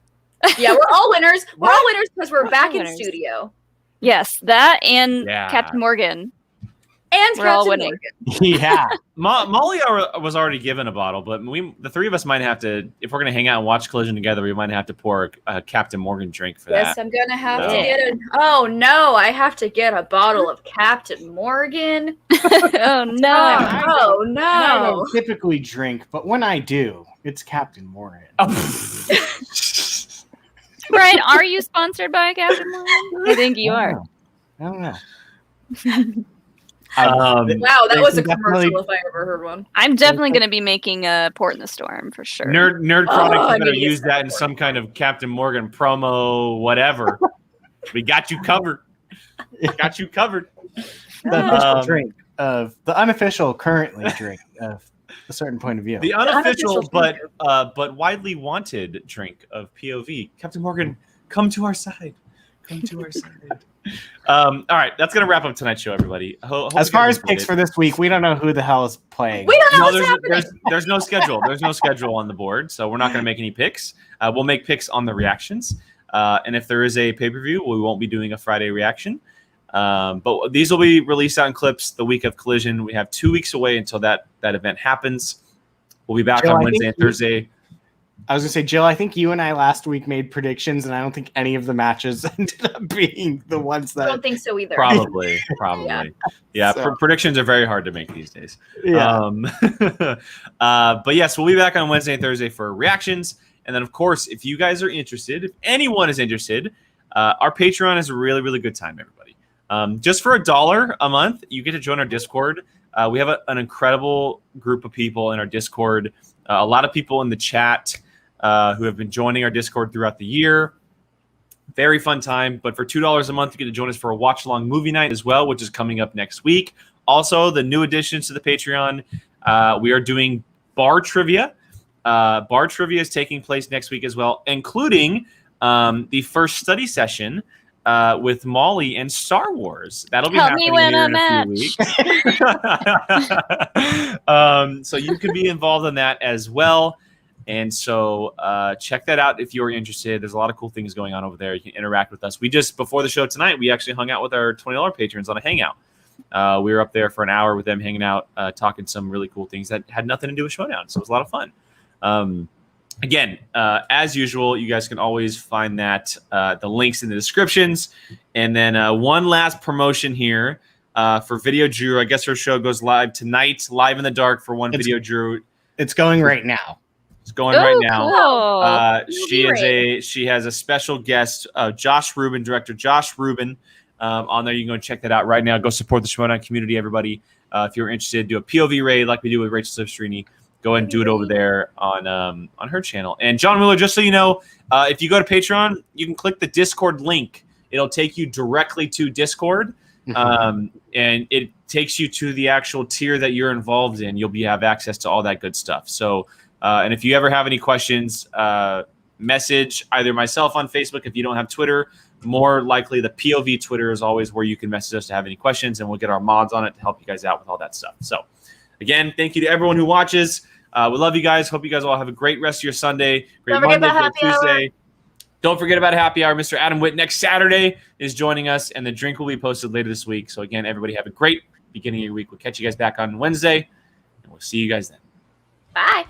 Yeah, we're all winners. We're all winners because we're We're back all in winners. studio. Yes, that and Yeah. Captain Morgan. And We're all Captain winning. Morgan. Yeah. Molly was already given a bottle, but the 3 of us might have to, if we're going to hang out and watch Collision together, we might have to pour a Captain Morgan drink for Yes, that. I'm gonna have No. to get a. Oh no, I have to get a bottle of Captain Morgan. Oh no. Oh I no. don't typically drink, but when I do, it's Captain Morgan. Brian, are you sponsored by Captain Morgan? I think you are. I don't know. Wow, that They was a can definitely- commercial if I ever heard one. I'm definitely going to be making a Port in the Storm for sure. Nerd Oh, Chronic I is going need to to use get that in some kind of Captain Morgan promo, whatever. We got you covered. Got you covered. The official Um, drink of the unofficial currently drink of a certain point of view. The unofficial unofficial but widely wanted drink of POV. Captain Morgan, come to our side. Come to our side. All right, that's gonna wrap up tonight's show, everybody. As far as picks for this week, we don't know who the hell is playing. We don't know what's there's, happening. there's no schedule. There's no schedule on the board, so we're not gonna make any picks. We'll make picks on the reactions, and if there is a pay-per-view, we won't be doing a Friday reaction. But these will be released on clips the week of Collision. We have 2 weeks away until that event happens. We'll be back Jill, on I Wednesday think and Thursday. I was gonna say, Jill, I think you and I last week made predictions, and I don't think any of the matches ended up being the ones I that. don't think so either. Probably. Yeah, So- predictions are very hard to make these days. Yeah. But yes, we'll be back on Wednesday and Thursday for reactions. And then, of course, if you guys are interested, if anyone is interested, our Patreon is a really, really good time, everybody. Just for $1 a month, you get to join our Discord. We have an incredible group of people in our Discord. A lot of people in the chat who have been joining our Discord throughout the year. Very fun time. But for $2 a month, you get to join us for a watch-along movie night as well, which is coming up next week. Also, the new additions to the Patreon, we are doing bar trivia. Bar trivia is taking place next week as well, including the first study session with Molly and Star Wars. That'll be Help me happening win here a in a few weeks. So you could be involved in that as well. And so check that out if you're interested. There's a lot of cool things going on over there. You can interact with us. We just, before the show tonight, we actually hung out with our $20 patrons on a hangout. We were up there for an hour with them hanging out, talking some really cool things that had nothing to do with Schmoedown. So it was a lot of fun. Again, as usual, you guys can always find that the links in the descriptions. And then one last promotion here for Video Drew. I guess her show goes live tonight, live in the dark for Video Drew. It's going right now. It's going right now. Cool. She has a special guest, Josh Rubin, director Josh Rubin, on there. You can go check that out right now. Go support the Schmoedown community, everybody. If you're interested, do a POV raid like we do with Rachel Sivstrini. Go ahead and do it over there on her channel. And John Wheeler, just so you know, if you go to Patreon, you can click the Discord link. It'll take you directly to Discord, and it takes you to the actual tier that you're involved in. You'll have access to all that good stuff. So, and if you ever have any questions, message either myself on Facebook if you don't have Twitter. More likely, the POV Twitter is always where you can message us to have any questions, and we'll get our mods on it to help you guys out with all that stuff. So, again, thank you to everyone who watches. We love you guys. Hope you guys all have a great rest of your Sunday. Great Monday, great Tuesday. Don't forget about Happy Hour. Mr. Adam Witt next Saturday is joining us, and the drink will be posted later this week. So, again, everybody have a great beginning of your week. We'll catch you guys back on Wednesday, and we'll see you guys then. Bye.